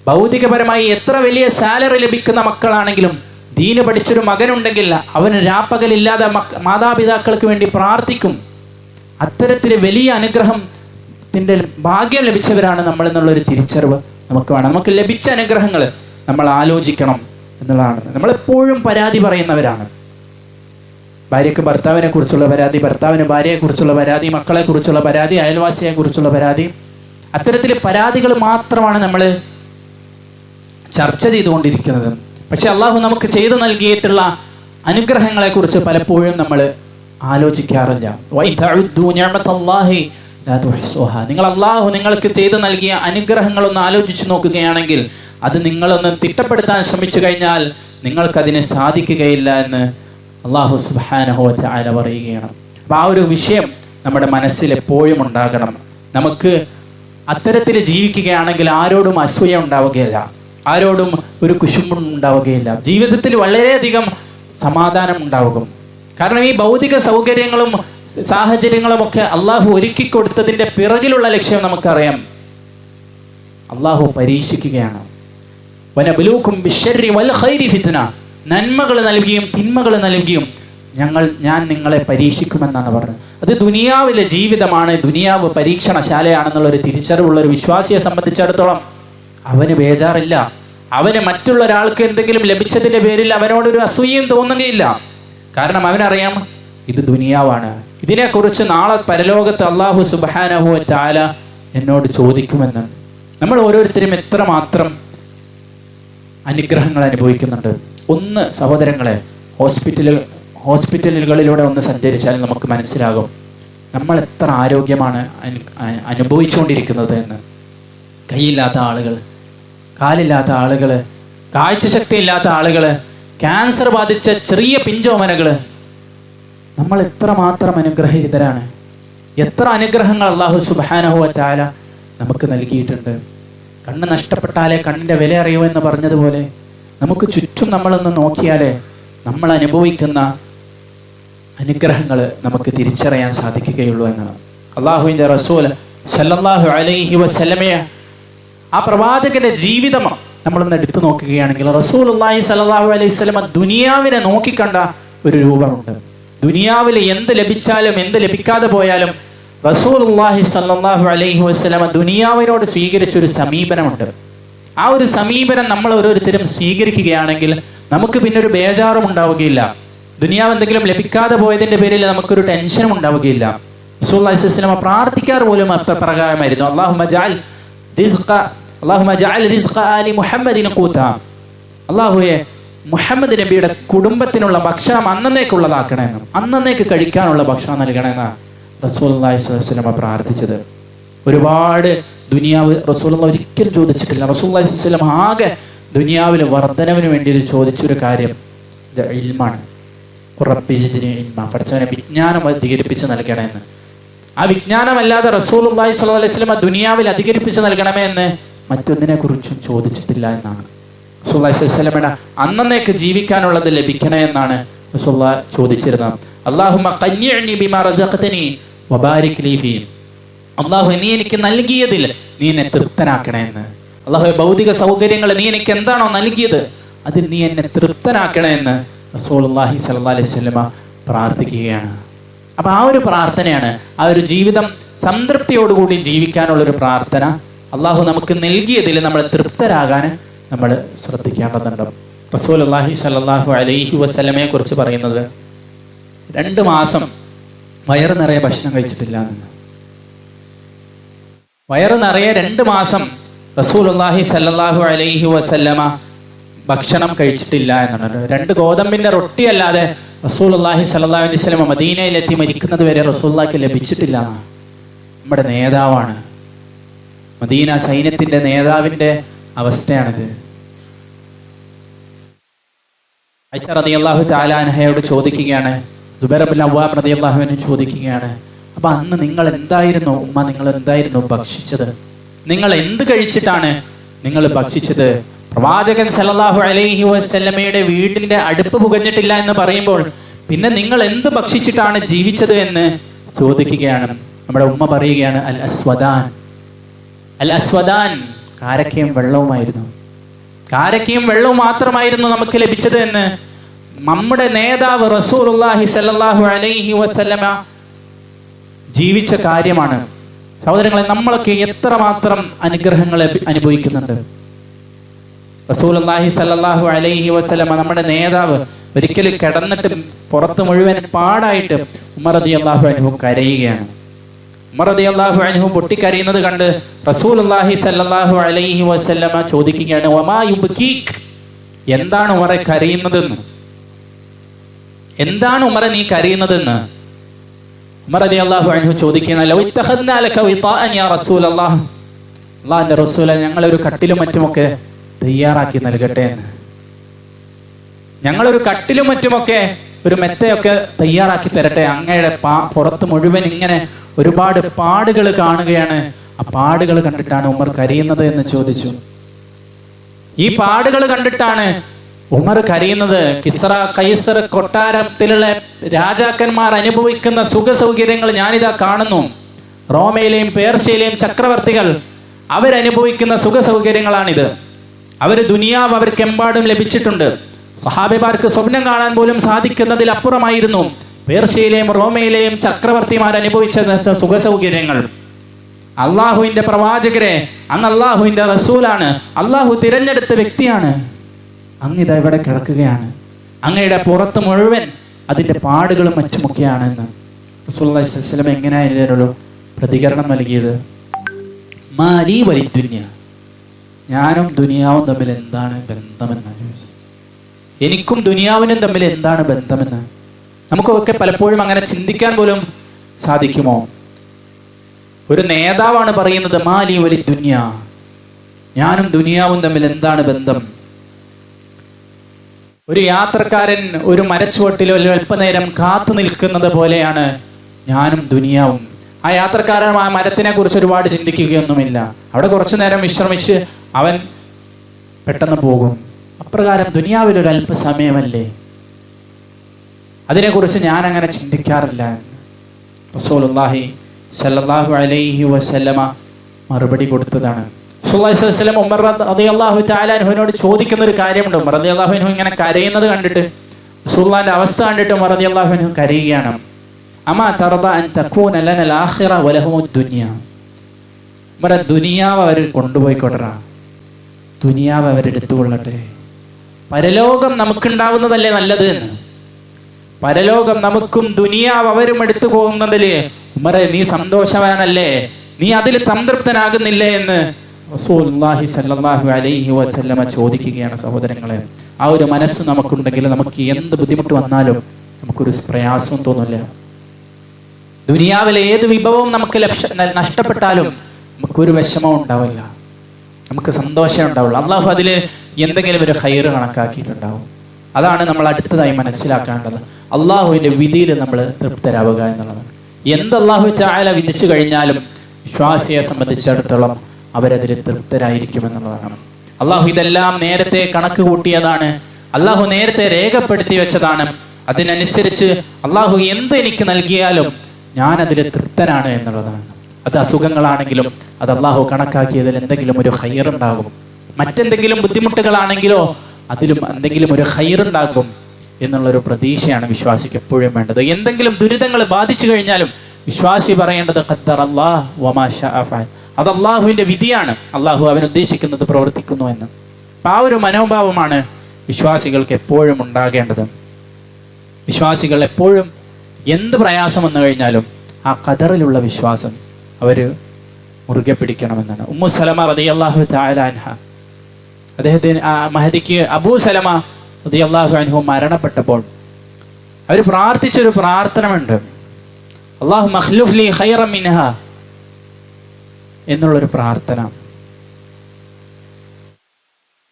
ഭൗതികപരമായി എത്ര വലിയ സാലറി ലഭിക്കുന്ന മക്കളാണെങ്കിലും ദീന് പഠിച്ചൊരു മകനുണ്ടെങ്കിൽ അവന് രാപ്പകലില്ലാതെ മാതാപിതാക്കൾക്ക് വേണ്ടി പ്രാർത്ഥിക്കും. അത്തരത്തിൽ വലിയ അനുഗ്രഹത്തിൻ്റെ ഭാഗ്യം ലഭിച്ചവരാണ് നമ്മൾ എന്നുള്ളൊരു തിരിച്ചറിവ് നമുക്ക് വേണം. നമുക്ക് ലഭിച്ച അനുഗ്രഹങ്ങൾ നമ്മൾ ആലോചിക്കണം എന്നുള്ളതാണ്. നമ്മളെപ്പോഴും പരാതി പറയുന്നവരാണ്. ഭാര്യയ്ക്ക് ഭർത്താവിനെ കുറിച്ചുള്ള പരാതി, ഭർത്താവിന് ഭാര്യയെക്കുറിച്ചുള്ള പരാതി, മക്കളെക്കുറിച്ചുള്ള പരാതി, അയൽവാസിയെക്കുറിച്ചുള്ള പരാതി, അത്തരത്തിൽ പരാതികൾ മാത്രമാണ് നമ്മൾ ചർച്ച ചെയ്തുകൊണ്ടിരിക്കുന്നത്. പക്ഷെ അള്ളാഹു നമുക്ക് ചെയ്തു നൽകിയിട്ടുള്ള അനുഗ്രഹങ്ങളെക്കുറിച്ച് പലപ്പോഴും നമ്മൾ ആലോചിക്കാറില്ല. നിങ്ങൾ അള്ളാഹു നിങ്ങൾക്ക് ചെയ്തു നൽകിയ അനുഗ്രഹങ്ങളൊന്ന് ആലോചിച്ച് നോക്കുകയാണെങ്കിൽ അത് നിങ്ങളൊന്ന് തിട്ടപ്പെടുത്താൻ ശ്രമിച്ചു കഴിഞ്ഞാൽ നിങ്ങൾക്കതിന് സാധിക്കുകയില്ല എന്ന് അള്ളാഹു സുബ്ഹാനഹു വ തആല പറയുകയാണ്. അപ്പം ആ ഒരു വിഷയം നമ്മുടെ മനസ്സിൽ എപ്പോഴും ഉണ്ടാകണം. നമുക്ക് അത്തരത്തിൽ ജീവിക്കുകയാണെങ്കിൽ ആരോടും അസൂയ ഉണ്ടാവുകയില്ല, ആരോടും ഒരു കുശുമ്പും ഉണ്ടാവുകയില്ല. ജീവിതത്തിൽ വളരെയധികം സമാധാനം ഉണ്ടാവുക. കാരണം ഈ ഭൗതിക സൗകര്യങ്ങളും സാഹചര്യങ്ങളും ഒക്കെ അള്ളാഹു ഒരുക്കി കൊടുത്തതിൻ്റെ പിറകിലുള്ള ലക്ഷ്യം നമുക്കറിയാം. അള്ളാഹു പരീക്ഷിക്കുകയാണ്. വനബ്ലൂക്കും ബിശ്ശർരി വൽ ഖൈരി ഫിത്ന, നന്മകൾ നൽകിയും തിന്മകൾ നൽകിയും ഞാൻ നിങ്ങളെ പരീക്ഷിക്കുമെന്നാണ് പറഞ്ഞത്. അത് ദുനിയാവിലെ ജീവിതമാണ്, ദുനിയാവ് പരീക്ഷണശാലയാണെന്നുള്ളൊരു തിരിച്ചറിവുള്ള ഒരു വിശ്വാസിയെ സംബന്ധിച്ചിടത്തോളം അവന് ബേജാറില്ല. അവന് മറ്റുള്ള ഒരാൾക്ക് എന്തെങ്കിലും ലഭിച്ചതിൻ്റെ പേരിൽ അവനോടൊരു അസൂയയും തോന്നുകയില്ല. കാരണം അവനറിയാം ഇത് ദുനിയാവാണ്, ഇതിനെക്കുറിച്ച് നാളെ പരലോകത്ത് അള്ളാഹു സുബ്ഹാനഹു വ തആല എന്നോട് ചോദിക്കുമെന്ന്. നമ്മൾ ഓരോരുത്തരും എത്രമാത്രം അനുഗ്രഹങ്ങൾ അനുഭവിക്കുന്നുണ്ട്. ഒന്ന് സഹോദരങ്ങളെ, ഹോസ്പിറ്റലുകളിലൂടെ ഒന്ന് സഞ്ചരിച്ചാൽ നമുക്ക് മനസ്സിലാകും നമ്മൾ എത്ര ആരോഗ്യമാണ് അനുഭവിച്ചുകൊണ്ടിരിക്കുന്നത് എന്ന്. കൈയില്ലാത്ത ആളുകൾ, കാലില്ലാത്ത ആളുകൾ, കാഴ്ചശക്തി ഇല്ലാത്ത ആളുകൾ, ക്യാൻസർ ബാധിച്ച ചെറിയ പിഞ്ചോമനകൾ, നമ്മൾ എത്രമാത്രം അനുഗ്രഹീതരാണ്. എത്ര അനുഗ്രഹങ്ങൾ അല്ലാഹു സുബ്ഹാനഹു വ തആല നമുക്ക് നൽകിയിട്ടുണ്ട്. കണ്ണ് നഷ്ടപ്പെട്ടാലേ കണ്ണിൻ്റെ വില അറിയൂ എന്ന് പറഞ്ഞതുപോലെ നമുക്ക് ചുറ്റും നമ്മളൊന്ന് നോക്കിയാലേ നമ്മൾ അനുഭവിക്കുന്ന അനുഗ്രഹങ്ങൾ നമുക്ക് തിരിച്ചറിയാൻ സാധിക്കുകയുള്ളൂ എന്നാണ്. അള്ളാഹുവിൻ്റെ റസൂൽ സല്ലല്ലാഹു അലൈഹി വസല്ലമയെ, ആ പ്രവാചകന്റെ ജീവിതം നമ്മളൊന്ന് എടുത്തു നോക്കുകയാണെങ്കിൽ റസൂലുള്ളാഹി സ്വല്ലല്ലാഹു അലൈഹി വസല്ലമ ദുനിയാവിനെ നോക്കിക്കണ്ട ഒരു രൂപമുണ്ട്. ദുനിയാവിൽ എന്ത് ലഭിച്ചാലും എന്ത് ലഭിക്കാതെ പോയാലും റസൂലുള്ളാഹി സ്വല്ലല്ലാഹു അലൈഹി വസല്ലമ ദുനിയാവിനോട് സ്വീകരിച്ചൊരു സമീപനമുണ്ട്. ആ ഒരു സമീപനം നമ്മൾ ഓരോരുത്തരും സ്വീകരിക്കുകയാണെങ്കിൽ നമുക്ക് പിന്നെ ഒരു ബേജാറും ഉണ്ടാവുകയില്ല. ദുനിയാവ് എന്തെങ്കിലും ലഭിക്കാതെ പോയതിൻ്റെ പേരിൽ നമുക്കൊരു ടെൻഷനും ഉണ്ടാവുകയില്ല. റസൂലുള്ളാഹി സ്വല്ലല്ലാഹു അലൈഹി വസല്ലമ പ്രാർത്ഥിക്കാറ് പോലും അപ്രകാരമായിരുന്നു. അല്ലാഹുമ്മ ജഅൽ റിസ്ഖ ആലി മുഹമ്മദിൻ ഖൂത, അല്ലാഹുവേ മുഹമ്മദ് നബിയുടെ കുടുംബത്തിനുള്ള ഭക്ഷണം അന്നേക്കുള്ളതാക്കണമെന്നും അന്നേക്ക് കഴിക്കാനുള്ള ഭക്ഷണം നൽകണമെന്നാണ് റസൂലുള്ളാഹി സ്വല്ലല്ലാഹു അലൈഹി വസല്ലമ പ്രാർത്ഥിച്ചത്. ഒരുപാട് ദുനിയാവ് റസൂലുള്ളാഹി ഒരിക്കലും ചോദിച്ചിട്ടില്ല. റസൂലുള്ളാഹി സ്വല്ലല്ലാഹു അലൈഹി വസല്ലമ ആകെ ദുനിയാവിൽ വർധനവിന് വേണ്ടി ചോദിച്ചൊരു കാര്യം ഇൽമാണ്. റബ്ബി സിദ്നി ഇൽമ, പഠിച്ചവനെ വിജ്ഞാനം അധികരിപ്പിച്ച് നൽകണമെന്ന്. ആ വിജ്ഞാനമല്ലാതെ റസൂലുള്ളാഹി സ്വല്ലല്ലാഹു അലൈഹി വസല്ലമ ദുനിയാവിൽ അധികരിപ്പിച്ച് നൽകണമേ എന്ന് മറ്റൊന്നിനെ കുറിച്ചും ചോദിച്ചിട്ടില്ല എന്നാണ്. റസൂലുള്ളാഹി സ്വല്ലല്ലാഹു അലൈഹി വസല്ലമയുടെ അന്നേക്ക് ജീവിക്കാനുള്ളത് ലഭിക്കണേ എന്നാണ് റസൂലുള്ളാഹി ചോദിച്ചിരുന്നത്. അല്ലാഹുമ്മ ഖന്നിഅ്നി ബിമാ റസഖ്തനി വബാരിക് ലീ ഫീ, അല്ലാഹു നീ എനിക്ക് നൽകിയതിൽ നീ എന്നെ തൃപ്തനാക്കണേ എന്ന്. അല്ലാഹു ഭൗതിക സൗകര്യങ്ങൾ നീ എനിക്ക് എന്താണോ നൽകിയത് അതിൽ നീ എന്നെ തൃപ്തനാക്കണേ എന്ന് റസൂലുള്ളാഹി സ്വല്ലല്ലാഹു അലൈഹി വസല്ലമ പ്രാർത്ഥിക്കുകയാണ്. അപ്പം ആ ഒരു പ്രാർത്ഥനയാണ്, ആ ഒരു ജീവിതം സംതൃപ്തിയോടുകൂടി ജീവിക്കാനുള്ളൊരു പ്രാർത്ഥന. അള്ളാഹു നമുക്ക് നൽകിയതിൽ നമ്മൾ തൃപ്തരാകാൻ നമ്മൾ ശ്രദ്ധിക്കേണ്ടതുണ്ട്. റസൂലുള്ളാഹി സ്വല്ലല്ലാഹു അലൈഹി വസല്ലമയെ കുറിച്ച് പറയുന്നത് 2 മാസം വയറ് നിറയെ ഭക്ഷണം കഴിച്ചിട്ടില്ല എന്ന്. വയറ് നിറയെ 2 മാസം റസൂലുള്ളാഹി സ്വല്ലല്ലാഹു അലൈഹി വസല്ലമ ഭക്ഷണം കഴിച്ചിട്ടില്ല എന്നാണ്. 2 ഗോതമ്പിന്റെ റൊട്ടി അല്ലാതെ റസൂലുള്ളാഹി സ്വല്ലല്ലാഹു അലൈഹി വസല്ലമ മദീനയിലെത്തി മരിക്കുന്നത് വരെ റസൂലുള്ളാഹിക്ക് ലഭിച്ചിട്ടില്ല. നമ്മുടെ നേതാവാണ്, മദീന സൈന്യത്തിന്റെ നേതാവിന്റെ അവസ്ഥയാണിത്. ആയിഷ റളിയല്ലാഹു തആല അൻഹയോട് ചോദിക്കുകയാണ്, സുബൈർ ഇബ്നു അവ്വാം റളിയല്ലാഹു അൻഹു ചോദിക്കുകയാണ്, അപ്പൊ അന്ന് നിങ്ങൾ എന്തായിരുന്നു ഉമ്മ, നിങ്ങൾ എന്തായിരുന്നു ഭക്ഷിച്ചത്? നിങ്ങൾ എന്ത് കഴിച്ചിട്ടാണ് നിങ്ങൾ ഭക്ഷിച്ചത്? പ്രവാചകൻ സല്ലല്ലാഹു അലൈഹി വസല്ലമയുടെ വീടിന്റെ അടുപ്പ് പുകഞ്ഞിട്ടില്ല എന്ന് പറയുമ്പോൾ പിന്നെ നിങ്ങൾ എന്ത് ഭക്ഷിച്ചിട്ടാണ് ജീവിച്ചത് എന്ന് ചോദിക്കുകയാണ്. നമ്മുടെ ഉമ്മ പറയുകയാണ്, അൽ അസ്വദാൻ, അൽ അസ്വദാൻ, കാരക്കയും വെള്ളവുമായിരുന്നു. കാരക്കയും വെള്ളവും മാത്രമായിരുന്നു നമുക്ക് ലഭിച്ചത് എന്ന് നമ്മുടെ നേതാവ് റസൂലുള്ളാഹി സ്വല്ലല്ലാഹു അലൈഹി വസല്ലമ ജീവിച്ച കാര്യമാണ്. സഹോദരങ്ങളെ, നമ്മളൊക്കെ എത്രമാത്രം അനുഗ്രഹങ്ങൾ അനുഭവിക്കുന്നുണ്ട്. റസൂലുള്ളാഹി സ്വല്ലല്ലാഹു അലൈഹി വസല്ലമ നമ്മുടെ നേതാവ് ഒരിക്കലും കിടന്നിട്ട് പുറത്ത് മുഴുവൻ പാടായിട്ട് ഉമർ റളിയല്ലാഹു അൻഹു കരയുകയാണ്. ഉമർ റളിയല്ലാഹു അൻഹു പൊട്ടിക്കരയുന്നത് കണ്ട് റസൂലുള്ളാഹി സ്വല്ലല്ലാഹു അലൈഹി വസല്ലമ ചോദിക്കുകയാണ്, വമാ യുബ്കീക്, എന്താണ് ഉമറെ കരയുന്നതെന്ന്? എന്താണ് ഉമറെ നീ കരയുന്നതെന്ന് ഉമർ റളിയല്ലാഹു അൻഹു ചോദിക്കുകയാണ്, ലൗ ഇത്തഖദ്നാ ലക വിതാഅൻ യാ റസൂലല്ലാഹ്, അല്ലാഹുവിന്റെ റസൂലേ, ഞങ്ങളൊരു കട്ടിലും മറ്റുമൊക്കെ തയ്യാറാക്കി നൽകട്ടെ എന്ന്. ഞങ്ങളൊരു കട്ടിലും മറ്റുമൊക്കെ ഒരു മെത്തയൊക്കെ തയ്യാറാക്കി തരട്ടെ. അങ്ങയുടെ പുറത്ത് മുഴുവൻ ഇങ്ങനെ ഒരുപാട് പാടുകൾ കാണുകയാണ്. ആ പാടുകൾ കണ്ടിട്ടാണ് ഉമർ കരയുന്നത് എന്ന് ചോദിച്ചു. ഈ പാടുകൾ കണ്ടിട്ടാണ് ഉമർ കരയുന്നത്. കിസ്റ, കൈസർ കൊട്ടാരത്തിലുള്ള രാജാക്കന്മാർ അനുഭവിക്കുന്ന സുഖ സൗകര്യങ്ങൾ ഞാനിതാ കാണുന്നു. റോമയിലെയും പേർഷ്യയിലെയും ചക്രവർത്തികൾ അവരനുഭവിക്കുന്ന സുഖ സൗകര്യങ്ങളാണിത്. അവർ ദുനിയാവ് അവർക്കെമ്പാടും ലഭിച്ചിട്ടുണ്ട്. സഹാബിമാർക്ക് സ്വപ്നം കാണാൻ പോലും സാധിക്കുന്നതിലപ്പുറമായിരുന്നു പേർഷ്യയിലെയും റോമയിലെയും ചക്രവർത്തിമാർ അനുഭവിച്ച സുഖ സൗകര്യങ്ങൾ. അള്ളാഹുവിന്റെ പ്രവാചകരെ, അങ്ങ് അള്ളാഹുവിന്റെ റസൂലാണ്, അള്ളാഹു തിരഞ്ഞെടുത്ത വ്യക്തിയാണ്. അങ്ങിതാ ഇവിടെ കിടക്കുകയാണ്. അങ്ങയുടെ പുറത്ത് മുഴുവൻ അതിന്റെ പാടുകളും മറ്റുമൊക്കെയാണെന്ന് റസൂലുള്ളാഹി സ്വല്ലല്ലാഹു അലൈഹി വസല്ലം എങ്ങനെയായിരുന്നു പ്രതികരണം നൽകിയത്? മാലി വലിദുനിയ, ഞാനും ദുനിയാവും തമ്മിൽ എന്താണ് ബന്ധമെന്ന് ചോദിച്ചു. എനിക്കും ദുനിയാവിനും തമ്മിൽ എന്താണ് ബന്ധമെന്ന് നമുക്കൊക്കെ പലപ്പോഴും അങ്ങനെ ചിന്തിക്കാൻ പോലും സാധിക്കുമോ? ഒരു നേതാവാണ് പറയുന്നത്, മാലി വലി ദുനിയ, ഞാനും ദുനിയാവും തമ്മിൽ എന്താണ് ബന്ധം? ഒരു യാത്രക്കാരൻ ഒരു മരച്ചുവട്ടിലോ അല്പനേരം കാത്തു നിൽക്കുന്നത് പോലെയാണ് ഞാനും ദുനിയാവും. ആ യാത്രക്കാരൻ ആ മരത്തിനെ കുറിച്ച് ഒരുപാട് ചിന്തിക്കുകയൊന്നുമില്ല. അവിടെ കുറച്ചു നേരം വിശ്രമിച്ച് അവൻ പെട്ടെന്ന് പോകും. അപ്രകാരം ദുനിയാവിൽ ഒരു അല്പസമയമല്ലേ, അതിനെക്കുറിച്ച് ഞാൻ അങ്ങനെ ചിന്തിക്കാറില്ല. റസൂലുള്ളാഹി സ്വല്ലല്ലാഹു അലൈഹി വസല്ലമ മറുപടി കൊടുത്തതാണ്. റസൂലുള്ളാഹി സ്വല്ലല്ലാഹു അലൈഹി വസല്ലം ഉമർ റളിയല്ലാഹു തആല അൻഹുവിനോട് ചോദിക്കുന്ന ഒരു കാര്യമുണ്ട്. ഉമർ റളിയല്ലാഹു അൻഹു ഇങ്ങനെ കരയുന്നത് കണ്ടിട്ട്, റസൂലുള്ളാഹിന്റെ അവസ്ഥ കണ്ടിട്ട് ഉമർ റളിയല്ലാഹു അൻഹു കരയുകയാണ്. അമാ തർദ അൻ തകൂന ലനൽ ആഖിറ വലഹുമുദ് ദുനിയ, ഉമർ ദുനിയാവ് അവർ കൊണ്ടുപോയിക്കൊള്ളട്ടെ, ദുനിയാവ് അവരെടുത്തുകൊള്ളട്ടെ, പരലോകം നമുക്കുണ്ടാവുന്നതല്ലേ നല്ലത് എന്ന്. പരലോകം നമുക്കും ദുനിയാവ് അവരും എടുത്തു പോകുന്നതില് ഉമറെ നീ സന്തോഷവാനല്ലേ, നീ അതിൽ സംതൃപ്തനാകുന്നില്ലേ എന്ന് റസൂലുള്ളാഹി സ്വല്ലല്ലാഹു അലൈഹി വസല്ലമ ചോദിക്കുകയാണ്. സഹോദരങ്ങളെ, ആ ഒരു മനസ്സ് നമുക്കുണ്ടെങ്കിൽ നമുക്ക് എന്ത് ബുദ്ധിമുട്ട് വന്നാലും നമുക്കൊരു പ്രയാസവും തോന്നില്ല. ദുനിയാവിലെ ഏത് വിഭവവും നമുക്ക് നഷ്ടപ്പെട്ടാലും നമുക്കൊരു വിഷമവും ഉണ്ടാവില്ല, നമുക്ക് സന്തോഷം ഉണ്ടാവുള്ളൂ. അള്ളാഹു അതിൽ എന്തെങ്കിലും ഒരു ഖൈറ് കണക്കാക്കിയിട്ടുണ്ടാവും. അതാണ് നമ്മൾ അടുത്തതായി മനസ്സിലാക്കേണ്ടത്. അള്ളാഹുവിൻ്റെ വിധിയിൽ നമ്മൾ തൃപ്തരാവുക എന്നുള്ളത്. എന്ത് അള്ളാഹു തആല വിധിച്ചു കഴിഞ്ഞാലും വിശ്വാസിയെ സംബന്ധിച്ചിടത്തോളം അവരതിൽ തൃപ്തരായിരിക്കുമെന്നുള്ളതാണ്. അള്ളാഹു ഇതെല്ലാം നേരത്തെ കണക്ക് കൂട്ടിയതാണ്, അള്ളാഹു നേരത്തെ രേഖപ്പെടുത്തി വെച്ചതാണ്. അതിനനുസരിച്ച് അള്ളാഹു എന്ത് എനിക്ക് നൽകിയാലും ഞാൻ അതിൽ തൃപ്തനാണ് എന്നുള്ളതാണ്. അത് അസുഖങ്ങളാണെങ്കിലും അത് അള്ളാഹു കണക്കാക്കിയതിൽ എന്തെങ്കിലും ഒരു ഖൈറുണ്ടാകും. മറ്റെന്തെങ്കിലും ബുദ്ധിമുട്ടുകളാണെങ്കിലോ അതിലും എന്തെങ്കിലും ഒരു ഖൈറുണ്ടാകും എന്നുള്ളൊരു പ്രതീക്ഷയാണ് വിശ്വാസിക്ക് എപ്പോഴും വേണ്ടത്. എന്തെങ്കിലും ദുരിതങ്ങൾ ബാധിച്ചു കഴിഞ്ഞാലും വിശ്വാസി പറയേണ്ടത് ഖദ്ദറല്ലാഹ് വമാ ശാഅ ഫഅൽ, അത് അള്ളാഹുവിൻ്റെ വിധിയാണ്, അള്ളാഹു അവൻ ഉദ്ദേശിക്കുന്നത് പ്രവർത്തിക്കുന്നു എന്ന്. ആ ഒരു മനോഭാവമാണ് വിശ്വാസികൾക്ക് എപ്പോഴും ഉണ്ടാകേണ്ടത്. വിശ്വാസികൾ എപ്പോഴും എന്ത് പ്രയാസം വന്നു കഴിഞ്ഞാലും ആ ഖദറിലുള്ള വിശ്വാസം അവർ മുറുകെ പിടിക്കണമെന്നാണ്. ഉമ്മു സലമ റളിയല്ലാഹു തആല അൻഹ, അദ്ദേഹത്തിന് മഹദിക്ക് അബൂ സലമ റളിയല്ലാഹു അൻഹു മരണപ്പെട്ടപ്പോൾ അവർ പ്രാർത്ഥിച്ചൊരു പ്രാർത്ഥനയുണ്ട്, അല്ലാഹു മഖ്ലുഫ് ലി ഖൈറൻ മിൻഹ എന്നുള്ളൊരു പ്രാർത്ഥന.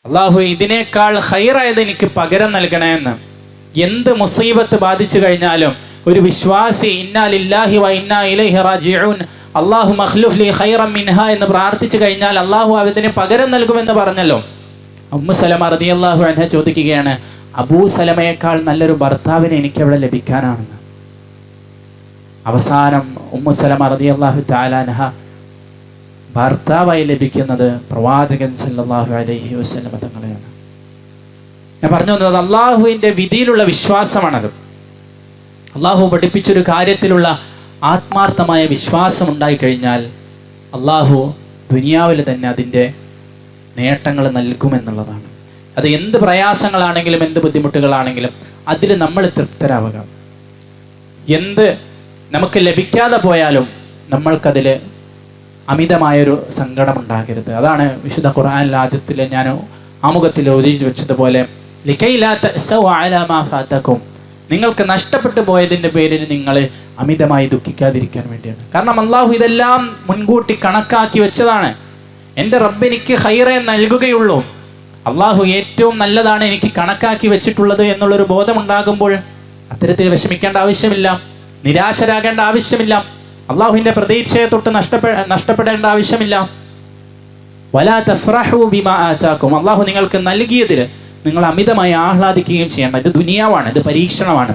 അല്ലാഹു ഇതിനേക്കാൾ ഖൈറായത് എനിക്ക് പകരം നൽകണേ എന്ന്. എന്ത് മുസീബത്ത് ബാധിച്ചു കഴിഞ്ഞാലും ഒരു വിശ്വാസി ഇന്നാ ലില്ലാഹി വ ഇന്നാ ഇലൈഹി റാജിഊൻ അല്ലാഹു മഖ്ലുഫ് ലി ഖൈറൻ മിൻഹാ എന്ന് പ്രാർത്ഥിച്ചു കഴിഞ്ഞാൽ അള്ളാഹു അതിന് പകരം നൽകുമെന്ന് പറഞ്ഞല്ലോ. ഉമ്മു സലമ റളിയല്ലാഹു അൻഹ ചോദിക്കുകയാണ്, അബൂ സലമയേക്കാൾ നല്ലൊരു ഭർത്താവിനെ എനിക്ക് എവിടെ ലഭിക്കാനാണെന്ന്. അവസാനം ഉമ്മു സലമ റളിയല്ലാഹു തആല അൻഹ ഭർത്താവായി ലഭിക്കുന്നത് പ്രവാചകൻ സല്ലല്ലാഹു അലൈഹി വസല്ലം തങ്ങളെയാണ്. ഞാൻ പറഞ്ഞു വന്നത് അള്ളാഹുവിൻ്റെ വിധിയിലുള്ള വിശ്വാസമാണത്. അള്ളാഹു പഠിപ്പിച്ചൊരു കാര്യത്തിലുള്ള ആത്മാർത്ഥമായ വിശ്വാസം ഉണ്ടായിക്കഴിഞ്ഞാൽ അള്ളാഹു ദുനിയാവിൽ തന്നെ അതിൻ്റെ നേട്ടങ്ങൾ നൽകുമെന്നുള്ളതാണ്. അത് എന്ത് പ്രയാസങ്ങളാണെങ്കിലും എന്ത് ബുദ്ധിമുട്ടുകളാണെങ്കിലും അതിൽ നമ്മൾ തൃപ്തരാവുക. എന്ത് നമുക്ക് ലഭിക്കാതെ പോയാലും നമ്മൾക്കതിൽ അമിതമായൊരു സങ്കടമുണ്ടാകരുത്. അതാണ് വിശുദ്ധ ഖുർആനിൽ ആദ്യത്തിൽ ഞാൻ ആമുഖത്തിൽ എഴുതി വെച്ചതുപോലെ ലികൈ ലാ തഅസൗ അലാ മാ ഫാതകും, നിങ്ങൾക്ക് നഷ്ടപ്പെട്ടു പോയതിൻ്റെ പേരിൽ നിങ്ങൾ അമിതമായി ദുഃഖിക്കാതിരിക്കാൻ വേണ്ടിയാണ്. കാരണം അള്ളാഹു ഇതെല്ലാം മുൻകൂട്ടി കണക്കാക്കി വെച്ചതാണ്. എൻ്റെ റബ്ബ് എനിക്ക് ഖൈറേ നൽകുകയുള്ളൂ, അള്ളാഹു ഏറ്റവും നല്ലതാണ് എനിക്ക് കണക്കാക്കി വെച്ചിട്ടുള്ളത് എന്നുള്ളൊരു ബോധമുണ്ടാകുമ്പോൾ അത്തരത്തിൽ വിഷമിക്കേണ്ട ആവശ്യമില്ല, നിരാശരാകേണ്ട ആവശ്യമില്ല, അള്ളാഹുവിൻ്റെ പ്രതീക്ഷയെ തൊട്ട് നഷ്ടപ്പെടേണ്ട ആവശ്യമില്ല. വലാ തഫ്റഹു ബിമാ ആതാകും, അള്ളാഹു നിങ്ങൾക്ക് നൽകിയതിൽ നിങ്ങൾ അമിതമായി ആഹ്ലാദിക്കുകയും ചെയ്യേണ്ട. ഇത് ദുനിയാവാണ്, ഇത് പരീക്ഷണമാണ്.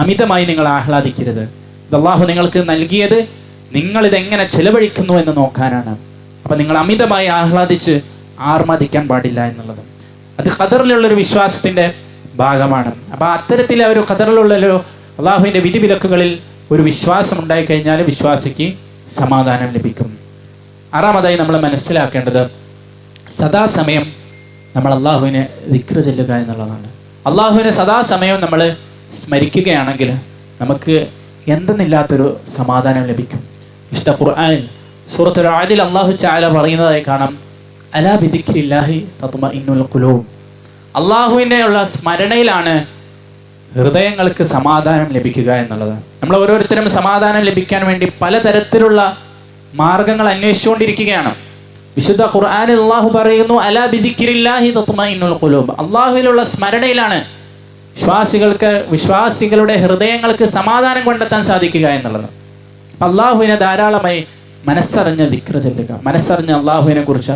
അമിതമായി നിങ്ങൾ ആഹ്ലാദിക്കരുത്. ഇത് അള്ളാഹു നിങ്ങൾക്ക് നൽകിയത് നിങ്ങളിതെങ്ങനെ ചെലവഴിക്കുന്നു എന്ന് നോക്കാനാണ്. അപ്പം നിങ്ങൾ അമിതമായി ആഹ്ലാദിച്ച് ആർമാദിക്കാൻ പാടില്ല എന്നുള്ളത് അത് ഖദറിലുള്ളൊരു വിശ്വാസത്തിൻ്റെ ഭാഗമാണ്. അപ്പം അത്തരത്തിൽ ഒരു ഖദറിലുള്ളൊരു അള്ളാഹുവിൻ്റെ വിധിവിലക്കുകളിൽ ഒരു വിശ്വാസം ഉണ്ടായിക്കഴിഞ്ഞാൽ വിശ്വാസിക്ക് സമാധാനം ലഭിക്കും. ആറാമതായി നമ്മൾ മനസ്സിലാക്കേണ്ടത് സദാസമയം നമ്മൾ അള്ളാഹുവിനെ ദിക്റ് ചൊല്ലുക എന്നുള്ളതാണ്. അള്ളാഹുവിനെ സദാസമയം നമ്മൾ സ്മരിക്കുകയാണെങ്കിൽ നമുക്ക് എന്തെന്നില്ലാത്തൊരു സമാധാനം ലഭിക്കും. വിശുദ്ധ ഖുർആനിൽ സൂറത്തുൽ റഅദിൽ അല്ലാഹു തആല പറയുന്നതായി കാണാം, അലാ ബിദിക്രില്ലാഹി തത്മഇന്നുൽ ഖുലൂബ്, അള്ളാഹുവിനെയുള്ള സ്മരണയിലാണ് ഹൃദയങ്ങൾക്ക് സമാധാനം ലഭിക്കുക എന്നുള്ളത്. നമ്മൾ ഓരോരുത്തരും സമാധാനം ലഭിക്കാൻ വേണ്ടി പലതരത്തിലുള്ള മാർഗങ്ങൾ അന്വേഷിച്ചുകൊണ്ടിരിക്കുകയാണ്. വിശുദ്ധ ഖുർആനിൽ അല്ലാഹു പറയുന്നു, അലാ ബിദിക്രില്ലാഹി തത്മഇന്നുൽ ഖുലൂബ്, അള്ളാഹുവിലുള്ള സ്മരണയിലാണ് വിശ്വാസികളുടെ ഹൃദയങ്ങൾക്ക് സമാധാനം കണ്ടെത്താൻ സാധിക്കുക എന്നുള്ളത്. അള്ളാഹുവിനെ ധാരാളമായി മനസ്സറിഞ്ഞ് ദിക്റ് ചൊല്ലുക, മനസ്സറിഞ്ഞ് അള്ളാഹുവിനെ കുറിച്ച്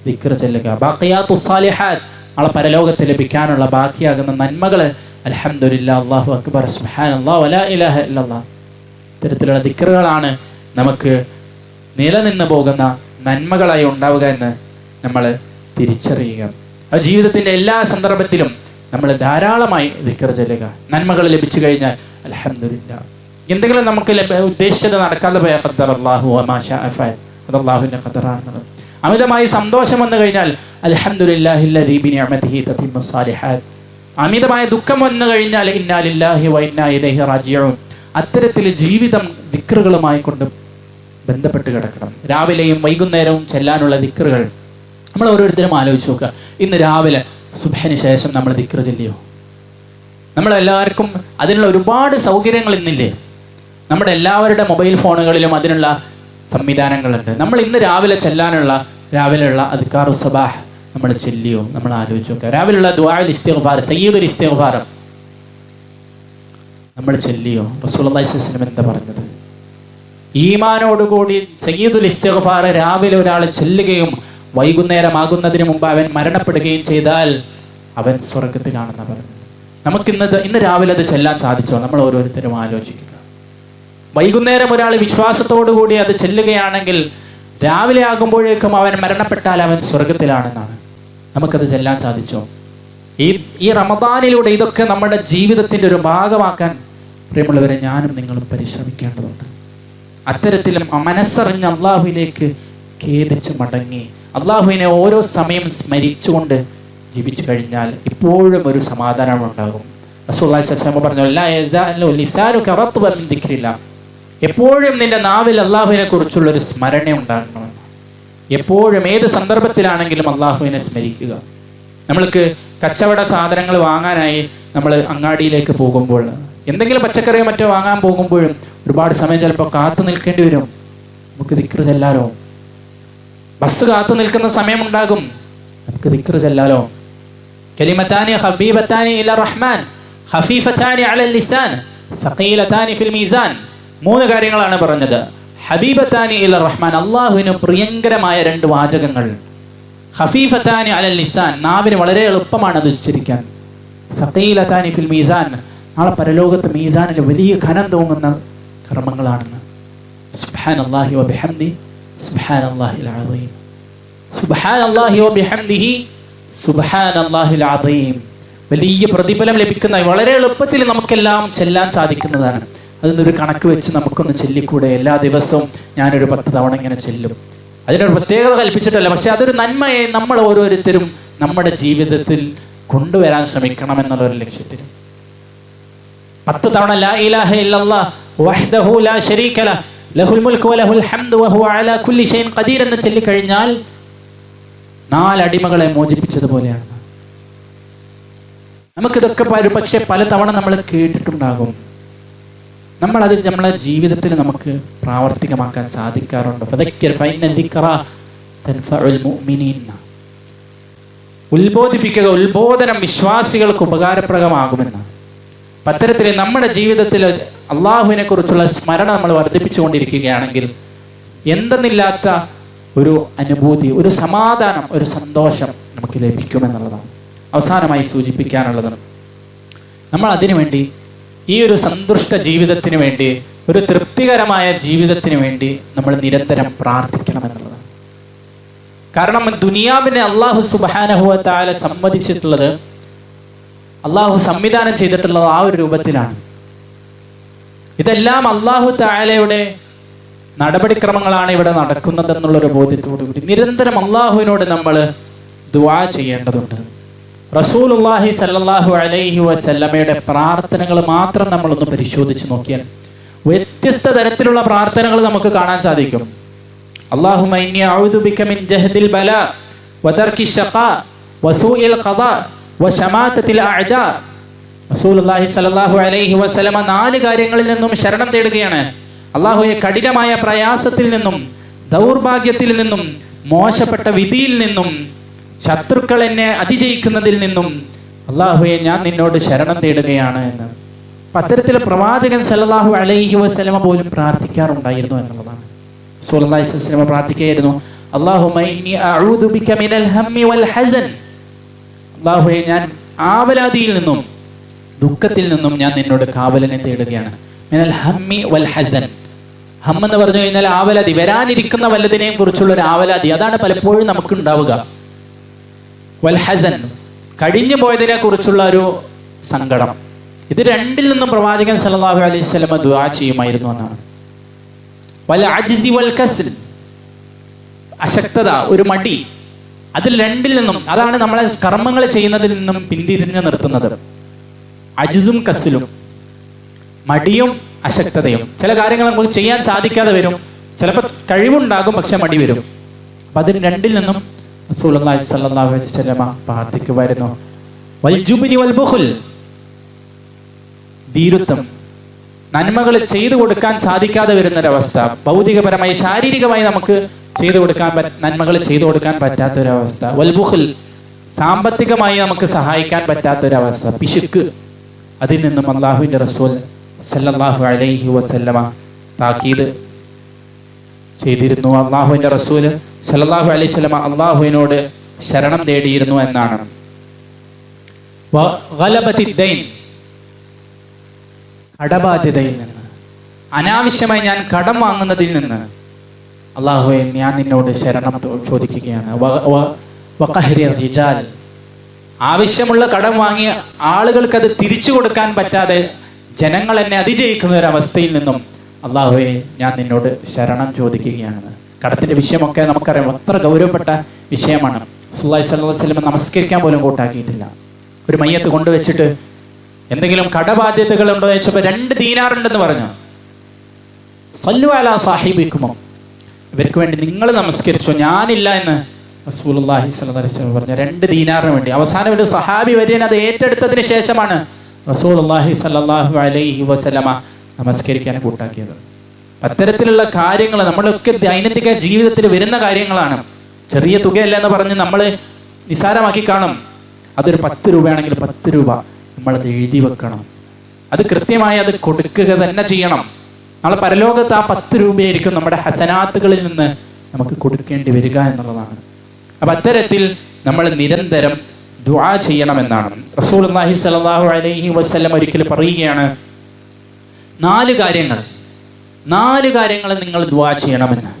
ദിക്റ് ചൊല്ലുക. ബാഖിയാത്തുസ് സാലിഹാത്ത്, നാളെ പരലോകത്ത് ലഭിക്കാനുള്ള ബാക്കിയാകുന്ന നന്മകൾ, അൽഹംദുലില്ലാഹ്, അല്ലാഹു അക്ബർ, സുബ്ഹാനല്ലാഹ്, വലാ ഇലാഹ ഇല്ലല്ലാഹ്, ഇത്തരത്തിലുള്ള ദിക്റുകളാണ് നമുക്ക് നിലനിന്ന് പോകുന്ന നന്മകളായി ഉണ്ടാവുക എന്ന് നമ്മൾ തിരിച്ചറിയുക. ആ ജീവിതത്തിൻ്റെ എല്ലാ സന്ദർഭത്തിലും നമ്മൾ ധാരാളമായി ദിക്ർ ചൊല്ലുക. നന്മകൾ ലഭിച്ചു കഴിഞ്ഞാൽ അൽഹംദുലില്ലാഹ്. എന്തെങ്കിലും നമുക്ക് ഉദ്ദേശിച്ചത് നടക്കാതെ പോയാൽ ഖദ്ദറല്ലാഹു വമാ ശാഅ ഫഅൽ, അത് അല്ലാഹുവിൻ്റെ ഖദറാണ്. അമിതമായി സന്തോഷം വന്നു കഴിഞ്ഞാൽ അൽഹംദുലില്ലാഹില്ലദീ ബിനിഅമതിഹി തതിമ്മുസ് സാലിഹാത്ത്. അമിതമായ ദുഃഖം വന്നു കഴിഞ്ഞാൽ ഇന്നാ ലില്ലാഹി വ ഇന്നാ ഇലൈഹി റാജിഊൻ. അത്തരത്തിൽ ജീവിതം ദിക്റുകളുമായി കൊണ്ട് ബന്ധപ്പെട്ട് കിടക്കണം. രാവിലെയും വൈകുന്നേരവും ചെല്ലാനുള്ള ദിക്റുകൾ നമ്മൾ ഓരോരുത്തരും ആലോചിച്ച് നോക്കുക. ഇന്ന് രാവിലെ സുബ്ഹിന് ശേഷം നമ്മൾ ദിക്റ് ചൊല്ലിയോ? നമ്മളെല്ലാവർക്കും അതിനുള്ള ഒരുപാട് സൗകര്യങ്ങൾ ഇന്നില്ലേ? നമ്മുടെ എല്ലാവരുടെ മൊബൈൽ ഫോണുകളിലും അതിനുള്ള സംവിധാനങ്ങളുണ്ട്. നമ്മൾ ഇന്ന് രാവിലെയുള്ള അദ്കാറു സബാഹ് നമ്മൾ ചൊല്ലിയോ? നമ്മൾ ആലോചിച്ച് നോക്കുക. രാവിലെയുള്ള ദുആഉൽ ഇസ്തിഗ്ഫാർ, സയ്യിദുൽ ഇസ്തിഗ്ഫാർ നമ്മൾ ചൊല്ലിയോ? റസൂലുള്ളാഹി സ്വല്ലല്ലാഹു അലൈഹി വസല്ലം എന്താ പറഞ്ഞത്? ഈമാനോടുകൂടി സയ്യിദുൽ ഇസ്തിഗ്ഫാർ രാവിലെ ഒരാൾ ചൊല്ലുകയും വൈകുന്നേരമാകുന്നതിന് മുമ്പ് അവൻ മരണപ്പെടുകയും ചെയ്താൽ അവൻ സ്വർഗത്തിലാണെന്ന് പറഞ്ഞു. നമുക്ക് ഇന്ന് രാവിലെ അത് ചെല്ലാൻ സാധിച്ചോ? നമ്മൾ ഓരോരുത്തരും ആലോചിക്കുക. വൈകുന്നേരം ഒരാൾ വിശ്വാസത്തോടു കൂടി അത് ചെല്ലുകയാണെങ്കിൽ രാവിലെ ആകുമ്പോഴേക്കും അവൻ മരണപ്പെട്ടാൽ അവൻ സ്വർഗത്തിലാണെന്നാണ്. നമുക്കത് ചെല്ലാൻ സാധിച്ചോ? ഈ റമദാനിലൂടെ ഇതൊക്കെ നമ്മുടെ ജീവിതത്തിൻ്റെ ഒരു ഭാഗമാക്കാൻ പ്രിയമുള്ളവരെ ഞാനും നിങ്ങളും പരിശ്രമിക്കേണ്ടതുണ്ട്. അത്തരത്തിലും മനസ്സറിഞ്ഞ് അള്ളാഹുവിലേക്ക് ഖേദിച്ച് മടങ്ങി അള്ളാഹുവിനെ ഓരോ സമയം സ്മരിച്ചുകൊണ്ട് ജീവിച്ചു കഴിഞ്ഞാൽ ഇപ്പോഴും ഒരു സമാധാനം ഉണ്ടാകും. റസൂലുള്ളാഹി സ്വല്ലല്ലാഹു അലൈഹി വസല്ലം പറഞ്ഞു, ലാ യസാലു ലിസാനുക റത്ബൻ മിൻ ദിക്രില്ലാഹ്, എപ്പോഴും നിന്റെ നാവിൽ അള്ളാഹുവിനെ കുറിച്ചുള്ളൊരു സ്മരണ ഉണ്ടാകണം. എപ്പോഴും ഏത് സന്ദർഭത്തിലാണെങ്കിലും അള്ളാഹുവിനെ സ്മരിക്കുക. നമ്മൾക്ക് കച്ചവട സാധനങ്ങൾ വാങ്ങാനായി നമ്മൾ അങ്ങാടിയിലേക്ക് പോകുമ്പോൾ, എന്തെങ്കിലും പച്ചക്കറിയോ മറ്റോ വാങ്ങാൻ പോകുമ്പോഴും ഒരുപാട് സമയം ചിലപ്പോൾ കാത്തു നിൽക്കേണ്ടി വരും. നമുക്ക് ദിക്ർ ചെല്ലാലോ? ബസ് കാത്തു നിൽക്കുന്ന സമയമുണ്ടാകും, നമുക്ക് ദിക്ർ ചെല്ലാലോ? കലിമത്താനി ഹബീബത്താനി ഇല റഹ്മാൻ, ഖഫീഫതാനി അലൽ ലിസാൻ സഖീലതാനി ഫിൽ മീസാൻ. 3 കാര്യങ്ങളാണ് പറഞ്ഞത്. ഹബീബതാനി ഇല റഹ്മാൻ, അള്ളാഹുവിന് പ്രിയങ്കരമായ 2 വാചകങ്ങൾ. ഖഫീഫതാനി അലൽ ലിസാൻ, നാവിന് വളരെ എളുപ്പമാണ് അത് ഉച്ചരിക്കാൻ. സഖീലതാനി ഫിൽ മീസാൻ, നാളെ പരലോകത്ത് മീസാനിൽ വലിയ ഖനം തൂങ്ങുന്ന കർമ്മങ്ങളാണെന്ന്. സുബ്ഹാനല്ലാഹി വബിഹംദി സുബ്ഹാനല്ലാഹിൽ അസീം, സുബ്ഹാനല്ലാഹി വബിഹംദിഹി സുബ്ഹാനല്ലാഹിൽ അസീം. വലിയ പ്രതിഫലം ലഭിക്കുന്ന, വളരെ എളുപ്പത്തിൽ നമുക്കെല്ലാം ചെല്ലാൻ സാധിക്കുന്നതാണ്. അതിനൊരു കണക്ക് വെച്ച് നമുക്കൊന്ന് ചെല്ലിക്കൂടെ? എല്ലാ ദിവസവും ഞാനൊരു 10 തവണ ഇങ്ങനെ ചെല്ലും. അതിനൊരു പ്രത്യേകത കൽപ്പിച്ചിട്ടല്ല, പക്ഷെ അതൊരു നന്മയെ നമ്മൾ ഓരോരുത്തരും നമ്മുടെ ജീവിതത്തിൽ കൊണ്ടുവരാൻ ശ്രമിക്കണം എന്നുള്ളൊരു ലക്ഷ്യത്തിന് 10 തവണ ലാ ഇലാഹ ഇല്ലല്ലാഹ് വഹ്ദഹു ലാ ശരീക ലഹ് ലഹുൽ മുൽക്കു വലഹുൽ ഹംദു വഹുവ അലാ കുല്ലി ഷൈഇൻ ഖദീർ എന്ന് ചൊല്ലിക്കഴിഞ്ഞാൽ 4 അടിമകളെ മോചിപ്പിച്ചതുപോലെയാണ്. നമുക്കിതൊക്കെ പക്ഷെ പല തവണ നമ്മൾ കേട്ടിട്ടുണ്ടാകും. നമ്മളത് നമ്മളെ ജീവിതത്തിൽ നമുക്ക് പ്രാവർത്തികമാക്കാൻ സാധിക്കാറുണ്ട്. ഉത്ബോധിപ്പിക്കുക, ഉത്ബോധനം വിശ്വാസികൾക്ക് ഉപകാരപ്രദമാകുമെന്ന്. അത്തരത്തിൽ നമ്മുടെ ജീവിതത്തിൽ അള്ളാഹുവിനെ കുറിച്ചുള്ള സ്മരണ നമ്മൾ വർദ്ധിപ്പിച്ചുകൊണ്ടിരിക്കുകയാണെങ്കിൽ എന്തെന്നില്ലാത്ത ഒരു അനുഭൂതി, ഒരു സമാധാനം, ഒരു സന്തോഷം നമുക്ക് ലഭിക്കുമെന്നുള്ളതാണ്. അവസാനമായി സൂചിപ്പിക്കാനുള്ളത്, നമ്മൾ അതിനുവേണ്ടി, ഈ ഒരു സന്തുഷ്ട ജീവിതത്തിന് വേണ്ടി, ഒരു തൃപ്തികരമായ ജീവിതത്തിന് വേണ്ടി നമ്മൾ നിരന്തരം പ്രാർത്ഥിക്കണമെന്നുള്ളതാണ്. കാരണം ദുനിയാവിനെ അള്ളാഹു സുബ്ഹാനഹു വ തആല സമ്മതിച്ചിട്ടുള്ളത്, അള്ളാഹു സംവിധാനം ചെയ്തിട്ടുള്ളത് ആ ഒരു രൂപത്തിലാണ്. ഇതെല്ലാം അള്ളാഹു തആലയുടെ നടപടിക്രമങ്ങളാണ് ഇവിടെ നടക്കുന്നതെന്നുള്ളൊരു ബോധ്യത്തോടുകൂടി നിരന്തരം അള്ളാഹുവിനോട് നമ്മൾ ദുആ ചെയ്യേണ്ടതുണ്ട്. റസൂലുള്ളാഹി സ്വല്ലല്ലാഹു അലൈഹി വസല്ലമയുടെ പ്രാർത്ഥനകൾ മാത്രം നമ്മളൊന്ന് പരിശോധിച്ച് നോക്കിയാൽ വ്യത്യസ്ത തരത്തിലുള്ള പ്രാർത്ഥനകൾ നമുക്ക് കാണാൻ സാധിക്കും. അല്ലാഹുമ്മ ഇന്നി അഊദു ബിക മിൻ ജഹദിൽ ബലാ വതർക്കി ശഖാ വസൂഇൽ ഖദാ വശമാതത്തിൽ അഅദാ. റസൂലുള്ളാഹി സ്വല്ലല്ലാഹു അലൈഹി വസല്ലമ 4 കാര്യങ്ങളിൽ നിന്നും ശരണം തേടുകയാണ്. അല്ലാഹുവേ, കഠിനമായ പ്രയാസത്തിൽ നിന്നും, ദൗർഭാഗ്യത്തിൽ നിന്നും, മോശപ്പെട്ട വിധിയിൽ നിന്നും, ശത്രുക്കൾ എന്നെ അതിജയിക്കുന്നതിൽ നിന്നും അല്ലാഹുവേ ഞാൻ നിന്നോട് ശരണം തേടുകയാണ് എന്ന്. അത്തരത്തിൽ പ്രവാചകൻ സല്ലല്ലാഹു അലൈഹി വസല്ലമ പോലും പ്രാർത്ഥിക്കാറുണ്ടായിരുന്നു എന്നുള്ളതാണ്. റസൂലുള്ളാഹി സ്വല്ലല്ലാഹു അലൈഹി വസല്ലമ പ്രാർത്ഥിക്കുകയായിരുന്നു, അല്ലാഹുമ്മ ഇന്നി അഊദു ബിക മിനൽ ഹമ്മി വൽ ഹസൻ. അല്ലാഹുവേ, ഞാൻ ആവലാതിയിൽ നിന്നും ദുഃഖത്തിൽ നിന്നും ഞാൻ നിന്നോട് കാവലിനെ തേടുകയാണ്. മിനൽ ഹമ്മി വൽ ഹസൻ. ഹം എന്ന് പറഞ്ഞു കഴിഞ്ഞാൽ ആവലാതി, വരാനിരിക്കുന്ന വല്ലതിനെയും കുറിച്ചുള്ള ഒരു ആവലാതി, അതാണ് പലപ്പോഴും നമുക്ക് ഉണ്ടാവുക. വൽ ഹസൻ, കഴിഞ്ഞു പോയതിനെ കുറിച്ചുള്ള ഒരു സങ്കടം. ഇത് രണ്ടിൽ നിന്നും പ്രവാചകൻ സല്ലല്ലാഹു അലൈഹി വസല്ലമ ദുആ ചെയ്യുമായിരുന്നു എന്നാണ്. വൽ അജ്സി വൽ കസ്ൽ, അശക്തത, ഒരു മടി, അതിൽ രണ്ടിൽ നിന്നും, അതാണ് നമ്മളെ കർമ്മങ്ങൾ ചെയ്യുന്നതിൽ നിന്നും പിന്തിരിഞ്ഞു നിർത്തുന്നത്. അജ്സും കസ്ലും, മടിയും അശക്തതയും. ചില കാര്യങ്ങൾ നമുക്ക് ചെയ്യാൻ സാധിക്കാതെ വരും, ചിലപ്പോൾ കഴിവുണ്ടാകും പക്ഷെ മടി വരും. അപ്പം അതിന് രണ്ടിൽ നിന്നും റസൂലുള്ളാഹി സ്വല്ലല്ലാഹു അലൈഹി വസല്ലമ പ്രാർത്ഥിക്കുമായിരുന്നു. വൽ ജുബ്നി വൽ ബുഖൽ, ഭീരുത്വം, നന്മകൾ ചെയ്തു കൊടുക്കാൻ സാധിക്കാതെ വരുന്നൊരവസ്ഥ, ഭൗതികപരമായി ശാരീരികമായി നമുക്ക് നന്മകൾ ചെയ്തു കൊടുക്കാൻ പറ്റാത്തൊരവസ്ഥ. വൽ ബുഖൽ, സാമ്പത്തികമായി നമുക്ക് സഹായിക്കാൻ പറ്റാത്തൊരവസ്ഥ, പിശുക്ക്. അതിൽ നിന്നും അല്ലാഹുവിൻ്റെ റസൂൽ സല്ലല്ലാഹു അലൈഹി വസല്ലമ താക്കീത് ചെയ്തിരുന്നു. അല്ലാഹുവിൻ്റെ റസൂൽ സല്ലല്ലാഹു അലൈഹി വസല്ലമ അല്ലാഹുവിനോട് ശരണം തേടിയിരുന്നു എന്നാണ്. ഗലബത്തിദ്ദൈൻ, കടബാധ്യതയിൽ നിന്ന്, അനാവശ്യമായി ഞാൻ കടം വാങ്ങുന്നതിൽ നിന്ന് അല്ലാഹുവേ ഞാൻ നിന്നോട് ശരണം ചോദിക്കുകയാണ്. വഖഹ്രി റിജാൽ, ആവശ്യമുള്ള കടം വാങ്ങിയ ആളുകൾക്ക് അത് തിരിച്ചു കൊടുക്കാൻ പറ്റാതെ ജനങ്ങൾ എന്നെ അതിജയിക്കുന്ന ഒരവസ്ഥയിൽ നിന്നും അല്ലാഹുവേ ഞാൻ നിന്നോട് ശരണം ചോദിക്കുകയാണ്. കടത്തിന്റെ വിഷയമൊക്കെ നമുക്കറിയാം, അത്ര ഗൗരവപ്പെട്ട വിഷയമാണ്. റസൂലുള്ളാഹി സ്വല്ലല്ലാഹു അലൈഹി വസല്ലം നമസ്കരിക്കാൻ പോലും കൂട്ടാക്കിയിട്ടില്ല. ഒരു മയ്യത്ത് കൊണ്ടുവച്ചിട്ട് എന്തെങ്കിലും കടബാധ്യതകൾ ഉണ്ടോ എന്ന് ചോദിച്ചപ്പോൾ 2 ദീനാർ ഉണ്ടെന്ന് പറഞ്ഞു. സല്ലു അലാ സാഹിബിക്കും, ഇവർക്ക് വേണ്ടി നിങ്ങൾ നമസ്കരിച്ചോ, ഞാനില്ല എന്ന് റസൂലുള്ളാഹി സ്വല്ലല്ലാഹു അലൈഹി വസല്ലം പറഞ്ഞു. 2 ദീനാറിന് വേണ്ടി. അവസാനം ഒരു സഹാബി വര്യൻ അത് ഏറ്റെടുത്തതിന് ശേഷമാണ് റസൂലുള്ളാഹി സ്വല്ലല്ലാഹു അലൈഹി വസല്ലമ നമസ്കരിക്കാൻ കൂട്ടാക്കിയത്. അത്തരത്തിലുള്ള കാര്യങ്ങൾ നമ്മളൊക്കെ ദൈനംദിന ജീവിതത്തിൽ വരുന്ന കാര്യങ്ങളാണ്. ചെറിയ തുകയല്ല എന്ന് പറഞ്ഞ് നമ്മൾ നിസ്സാരമാക്കി കാണും. അതൊരു 10 രൂപയാണെങ്കിൽ 10 രൂപ നമ്മളത് എഴുതി വെക്കണം. അത് കൃത്യമായി അത് കൊടുക്കുക തന്നെ ചെയ്യണം. നാളെ പരലോകത്ത് ആ 10 രൂപയായിരിക്കും നമ്മുടെ ഹസനാത്തുകളിൽ നിന്ന് നമുക്ക് കൊടുക്കേണ്ടി വരിക എന്നുള്ളതാണ്. അപ്പം അത്തരത്തിൽ നമ്മൾ നിരന്തരം ദുആ ചെയ്യണമെന്നാണ്. റസൂലുള്ളാഹി സ്വല്ലല്ലാഹു അലൈഹി വസല്ലം ഒരിക്കൽ പറയുകയാണ്, 4 കാര്യങ്ങൾ നിങ്ങൾ ദുആ ചെയ്യണമെന്ന്.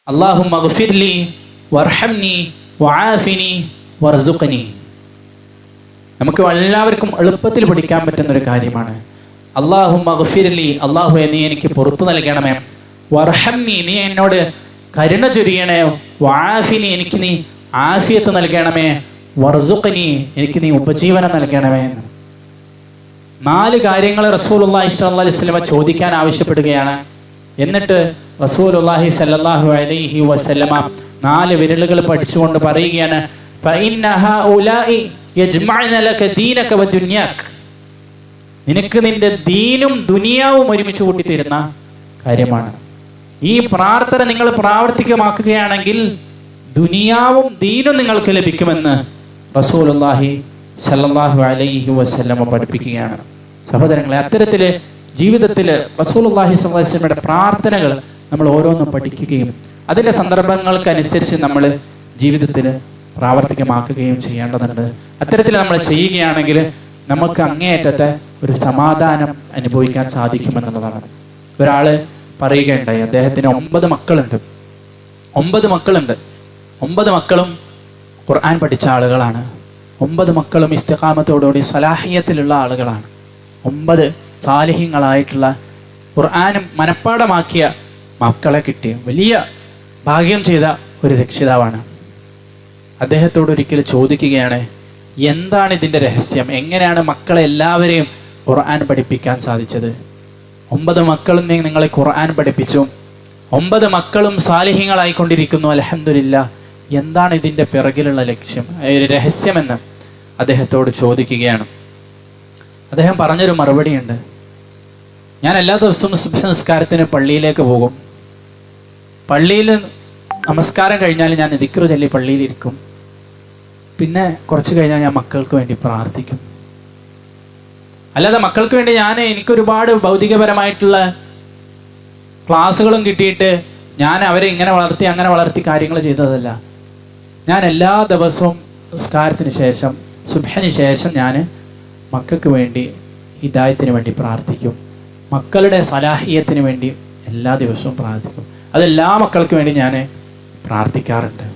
അല്ലാഹുമ്മഗ്ഫിർലി വർഹംനി വആഫിനി വർസുഖ്നി. നമുക്ക് എല്ലാവർക്കും എളുപ്പത്തിൽ പഠിക്കാൻ പറ്റുന്ന ഒരു കാര്യമാണ്. അല്ലാഹുമ്മഗ്ഫിർലി, അല്ലാഹുവേ നീ എനിക്ക് പുറത്തു നൽകണമേ. വർഹംനി, നീ എന്നോട് കരുണ ചൊരിയണേ. വആഫിനി, എനിക്ക് നീ ആഫിയത്ത് നൽകണമേ. വർസുഖ്നി, എനിക്ക് നീ ഉപജീവനം നൽകണമേ. 4 കാര്യങ്ങൾ റസൂലുള്ളാഹി സ്വല്ലല്ലാഹു അലൈഹി വസല്ലം ചോദിക്കാൻ ആവശ്യപ്പെടുകയാണ്. എന്നിട്ട് റസൂലുള്ളാഹി സ്വല്ലല്ലാഹു അലൈഹി വസല്ലം 4 വിരലുകൾ പഠിച്ചുകൊണ്ട് പറയുകയാണ്, ഫഇന്ന ഹഉലാഇ യജ്മഅന ലക ദീനക വദുനിയാക. നിനക്ക് നിന്റെ ദീനും ദുനിയാവും ഒരുമിച്ച് കൂട്ടിത്തരുന്ന കാര്യമാണ്. ഈ പ്രാർത്ഥന നിങ്ങൾ പ്രാവർത്തികമാക്കുകയാണെങ്കിൽ ദുനിയാവും ദീനും നിങ്ങൾക്ക് ലഭിക്കുമെന്ന് റസൂലുള്ളാഹി സ്വല്ലല്ലാഹു അലൈഹി വസല്ലം പഠിപ്പിക്കുകയാണ്. സഹോദരങ്ങളെ, അത്തരത്തിൽ ജീവിതത്തിൽ റസൂലുള്ളാഹി സ്വല്ലല്ലാഹു അലൈഹി വസല്ലമയുടെ പ്രാർത്ഥനകൾ നമ്മൾ ഓരോന്നും പഠിക്കുകയും അതിൻ്റെ സന്ദർഭങ്ങൾക്കനുസരിച്ച് നമ്മൾ ജീവിതത്തിൽ പ്രാവർത്തികമാക്കുകയും ചെയ്യേണ്ടതുണ്ട്. അത്തരത്തിൽ നമ്മൾ ചെയ്യുകയാണെങ്കിൽ നമുക്ക് അങ്ങേയറ്റത്തെ ഒരു സമാധാനം അനുഭവിക്കാൻ സാധിക്കുമെന്നുള്ളതാണ്. ഒരാൾ പറയുകയുണ്ടായി, അദ്ദേഹത്തിന് 9 മക്കളുണ്ട്. 9 മക്കളും ഖുർആൻ പഠിച്ച ആളുകളാണ്. 9 മക്കളും ഇസ്തിഖാമത്തോടുകൂടി സലാഹിയത്തിലുള്ള ആളുകളാണ്. 9 സാലിഹ്യങ്ങളായിട്ടുള്ള ഖുർആനും മനഃപ്പാടമാക്കിയ മക്കളെ കിട്ടിയ വലിയ ഭാഗ്യം ചെയ്ത ഒരു രക്ഷിതാവാണ്. അദ്ദേഹത്തോട് ഒരിക്കൽ ചോദിക്കുകയാണ്, എന്താണ് ഇതിൻ്റെ രഹസ്യം? എങ്ങനെയാണ് മക്കളെ എല്ലാവരെയും ഖുർആൻ പഠിപ്പിക്കാൻ സാധിച്ചത്? 9 മക്കളും നിങ്ങളെ ഖുർആൻ പഠിപ്പിച്ചു, 9 മക്കളും സാലിഹ്യങ്ങളായിക്കൊണ്ടിരിക്കുന്നു, അൽഹംദുലില്ലാഹ്. എന്താണ് ഇതിൻ്റെ പിറകിലുള്ള ലക്ഷ്യം, രഹസ്യമെന്ന് അദ്ദേഹത്തോട് ചോദിക്കുകയാണ്. അദ്ദേഹം പറഞ്ഞൊരു മറുപടിയുണ്ട്. ഞാൻ എല്ലാ ദിവസവും സുബ്ഹ് നിസ്കാരത്തിന് പള്ളിയിലേക്ക് പോകും. പള്ളിയിൽ നമസ്കാരം കഴിഞ്ഞാൽ ഞാൻ ദിക്ർ ചൊല്ലി പള്ളിയിലിരിക്കും. പിന്നെ കുറച്ച് കഴിഞ്ഞാൽ ഞാൻ മക്കൾക്ക് വേണ്ടി പ്രാർത്ഥിക്കും. അല്ലാതെ മക്കൾക്ക് വേണ്ടി എനിക്കൊരുപാട് ഭൗതികപരമായിട്ടുള്ള ക്ലാസ്സുകളും കിട്ടിയിട്ട് ഞാൻ അവരെ ഇങ്ങനെ വളർത്തി അങ്ങനെ വളർത്തി കാര്യങ്ങൾ ചെയ്തതല്ല. ഞാൻ എല്ലാ ദിവസവും നിസ്കാരത്തിന് ശേഷം സുബ്ഹിന് ശേഷം ഞാൻ മക്കൾക്ക് വേണ്ടി ഹിദായത്തിന് വേണ്ടി പ്രാർത്ഥിക്കും. മക്കളുടെ സലാഹിയത്തിന് വേണ്ടി എല്ലാ ദിവസവും പ്രാർത്ഥിക്കും. അതെല്ലാ മക്കൾക്ക് വേണ്ടി ഞാൻ പ്രാർത്ഥിക്കാറുണ്ട്.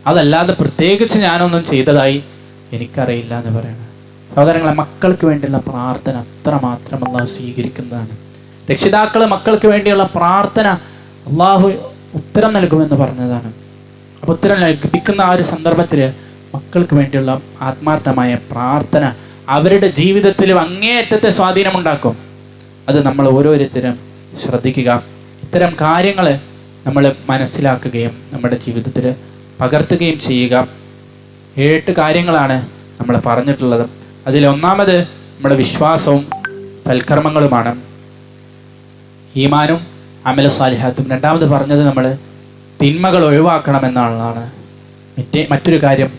അതല്ലാതെ പ്രത്യേകിച്ച് ഞാനൊന്നും ചെയ്തതായി എനിക്കറിയില്ല എന്ന് പറയണം. സഹോദരങ്ങളെ, മക്കൾക്ക് വേണ്ടിയുള്ള പ്രാർത്ഥന അത്രമാത്രം അള്ളാഹു സ്വീകരിക്കുന്നതാണ്. രക്ഷിതാക്കൾ മക്കൾക്ക് വേണ്ടിയുള്ള പ്രാർത്ഥന അള്ളാഹു ഉത്തരം നൽകുമെന്ന് പറഞ്ഞതാണ്. അപ്പോൾ ഉത്തരം ലഭിക്കുന്ന ആ ഒരു സന്ദർഭത്തിൽ മക്കൾക്ക് വേണ്ടിയുള്ള ആത്മാർത്ഥമായ പ്രാർത്ഥന അവരുടെ ജീവിതത്തിൽ അങ്ങേയറ്റത്തെ സ്വാധീനമുണ്ടാക്കും. അത് നമ്മൾ ഓരോരുത്തരും ശ്രദ്ധിക്കുക. ഇത്തരം കാര്യങ്ങൾ നമ്മൾ മനസ്സിലാക്കുകയും നമ്മുടെ ജീവിതത്തിൽ പകർത്തുകയും ചെയ്യുക. 8 കാര്യങ്ങളാണ് നമ്മൾ പറഞ്ഞിട്ടുള്ളത്. അതിൽ ഒന്നാമത് നമ്മുടെ വിശ്വാസവും സൽക്കർമ്മങ്ങളുമാണ്, ഈമാനും അമലു സാലിഹാത്തും. രണ്ടാമത് പറഞ്ഞത് നമ്മൾ തിന്മകൾ ഒഴിവാക്കണമെന്നുള്ളതാണ്. മറ്റൊരു കാര്യം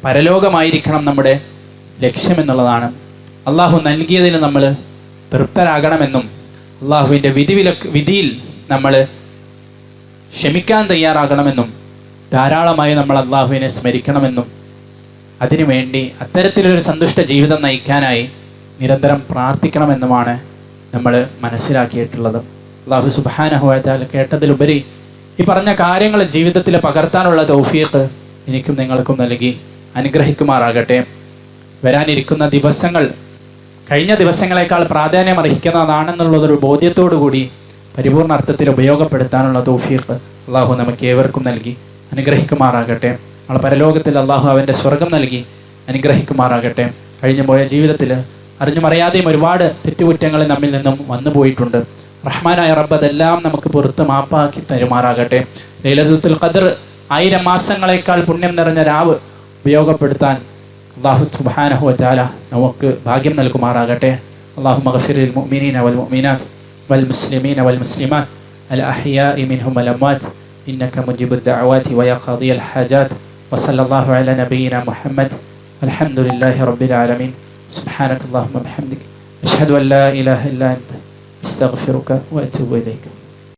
പരലോകമായിരിക്കണം നമ്മുടെ ലക്ഷ്യമെന്നുള്ളതാണ്. അള്ളാഹു നൽകിയതിൽ നമ്മൾ തൃപ്തരാകണമെന്നും അള്ളാഹുവിൻ്റെ വിധിയിൽ നമ്മൾ ക്ഷമിക്കാൻ തയ്യാറാകണമെന്നും ധാരാളമായി നമ്മൾ അള്ളാഹുവിനെ സ്മരിക്കണമെന്നും അതിനുവേണ്ടി അത്തരത്തിലൊരു സന്തുഷ്ട ജീവിതം നയിക്കാനായി നിരന്തരം പ്രാർത്ഥിക്കണമെന്നുമാണ് നമ്മൾ മനസ്സിലാക്കിയിട്ടുള്ളത്. അള്ളാഹു സുബ്ഹാനഹു വ തആല കേട്ടതിലുപരി ഈ പറഞ്ഞ കാര്യങ്ങൾ ജീവിതത്തിൽ പകർത്താനുള്ള തൗഫീഖ് എനിക്കും നിങ്ങൾക്കും നൽകി അനുഗ്രഹിക്കുമാറാകട്ടെ. വരാനിരിക്കുന്ന ദിവസങ്ങൾ കഴിഞ്ഞ ദിവസങ്ങളെക്കാൾ പ്രാധാന്യം അർഹിക്കുന്നതാണെന്നുള്ളതൊരു ബോധ്യത്തോടു കൂടി പരിപൂർണ അർത്ഥത്തിൽ ഉപയോഗപ്പെടുത്താനുള്ള തൗഫീഖ് അള്ളാഹു നമുക്ക് ഏവർക്കും നൽകി അനുഗ്രഹിക്കുമാറാകട്ടെ. നമ്മൾ പരലോകത്തിൽ അള്ളാഹു അവൻ്റെ സ്വർഗം നൽകി അനുഗ്രഹിക്കുമാറാകട്ടെ. കഴിഞ്ഞു പോയ ജീവിതത്തിൽ അറിഞ്ഞും അറിയാതെയും ഒരുപാട് തെറ്റുകുറ്റങ്ങൾ നമ്മിൽ നിന്നും വന്നു പോയിട്ടുണ്ട്. റഹ്മാനായ റബ്ബ് അതെല്ലാം നമുക്ക് പുറത്ത് മാപ്പാക്കി തരുമാറാകട്ടെ. ലൈലത്തുൽ ഖദ്ർ 1000 മാസങ്ങളെക്കാൾ പുണ്യം നിറഞ്ഞ രാവ് ഉപയോഗപ്പെടുത്താൻ അല്ലാഹു സുബ്ഹാനഹു വ തആല നമുക്ക് ഭാഗ്യം നൽകുമാറാകട്ടെ. അല്ലാഹുമ്മ ഗഫിറിൽ മുഅ്മിനീന വൽ മുഅ്മിനാത്ത് വൽ മുസ്ലിമീന വൽ മുസ്ലിമാത്ത് അൽ അഹ്യാഇ മിൻഹും വൽ അംവാത്ത് ഇന്നക മുജീബുദ് ദഅവാതി വ യാ ഖാദിയൽ ഹാജാത്ത് വസല്ലല്ലാഹു അലാ നബിയിന മുഹമ്മദ് അൽഹംദുലില്ലാഹി റബ്ബിൽ ആലമീൻ. സുബ്ഹാനകല്ലാഹുമ്മ വബിഹംദിക അഷ്ഹദു അൻ ലാ ഇലാഹ ഇല്ലാ അൻത അസ്തഗ്ഫിറുക വഅതൂബു ഇലൈക.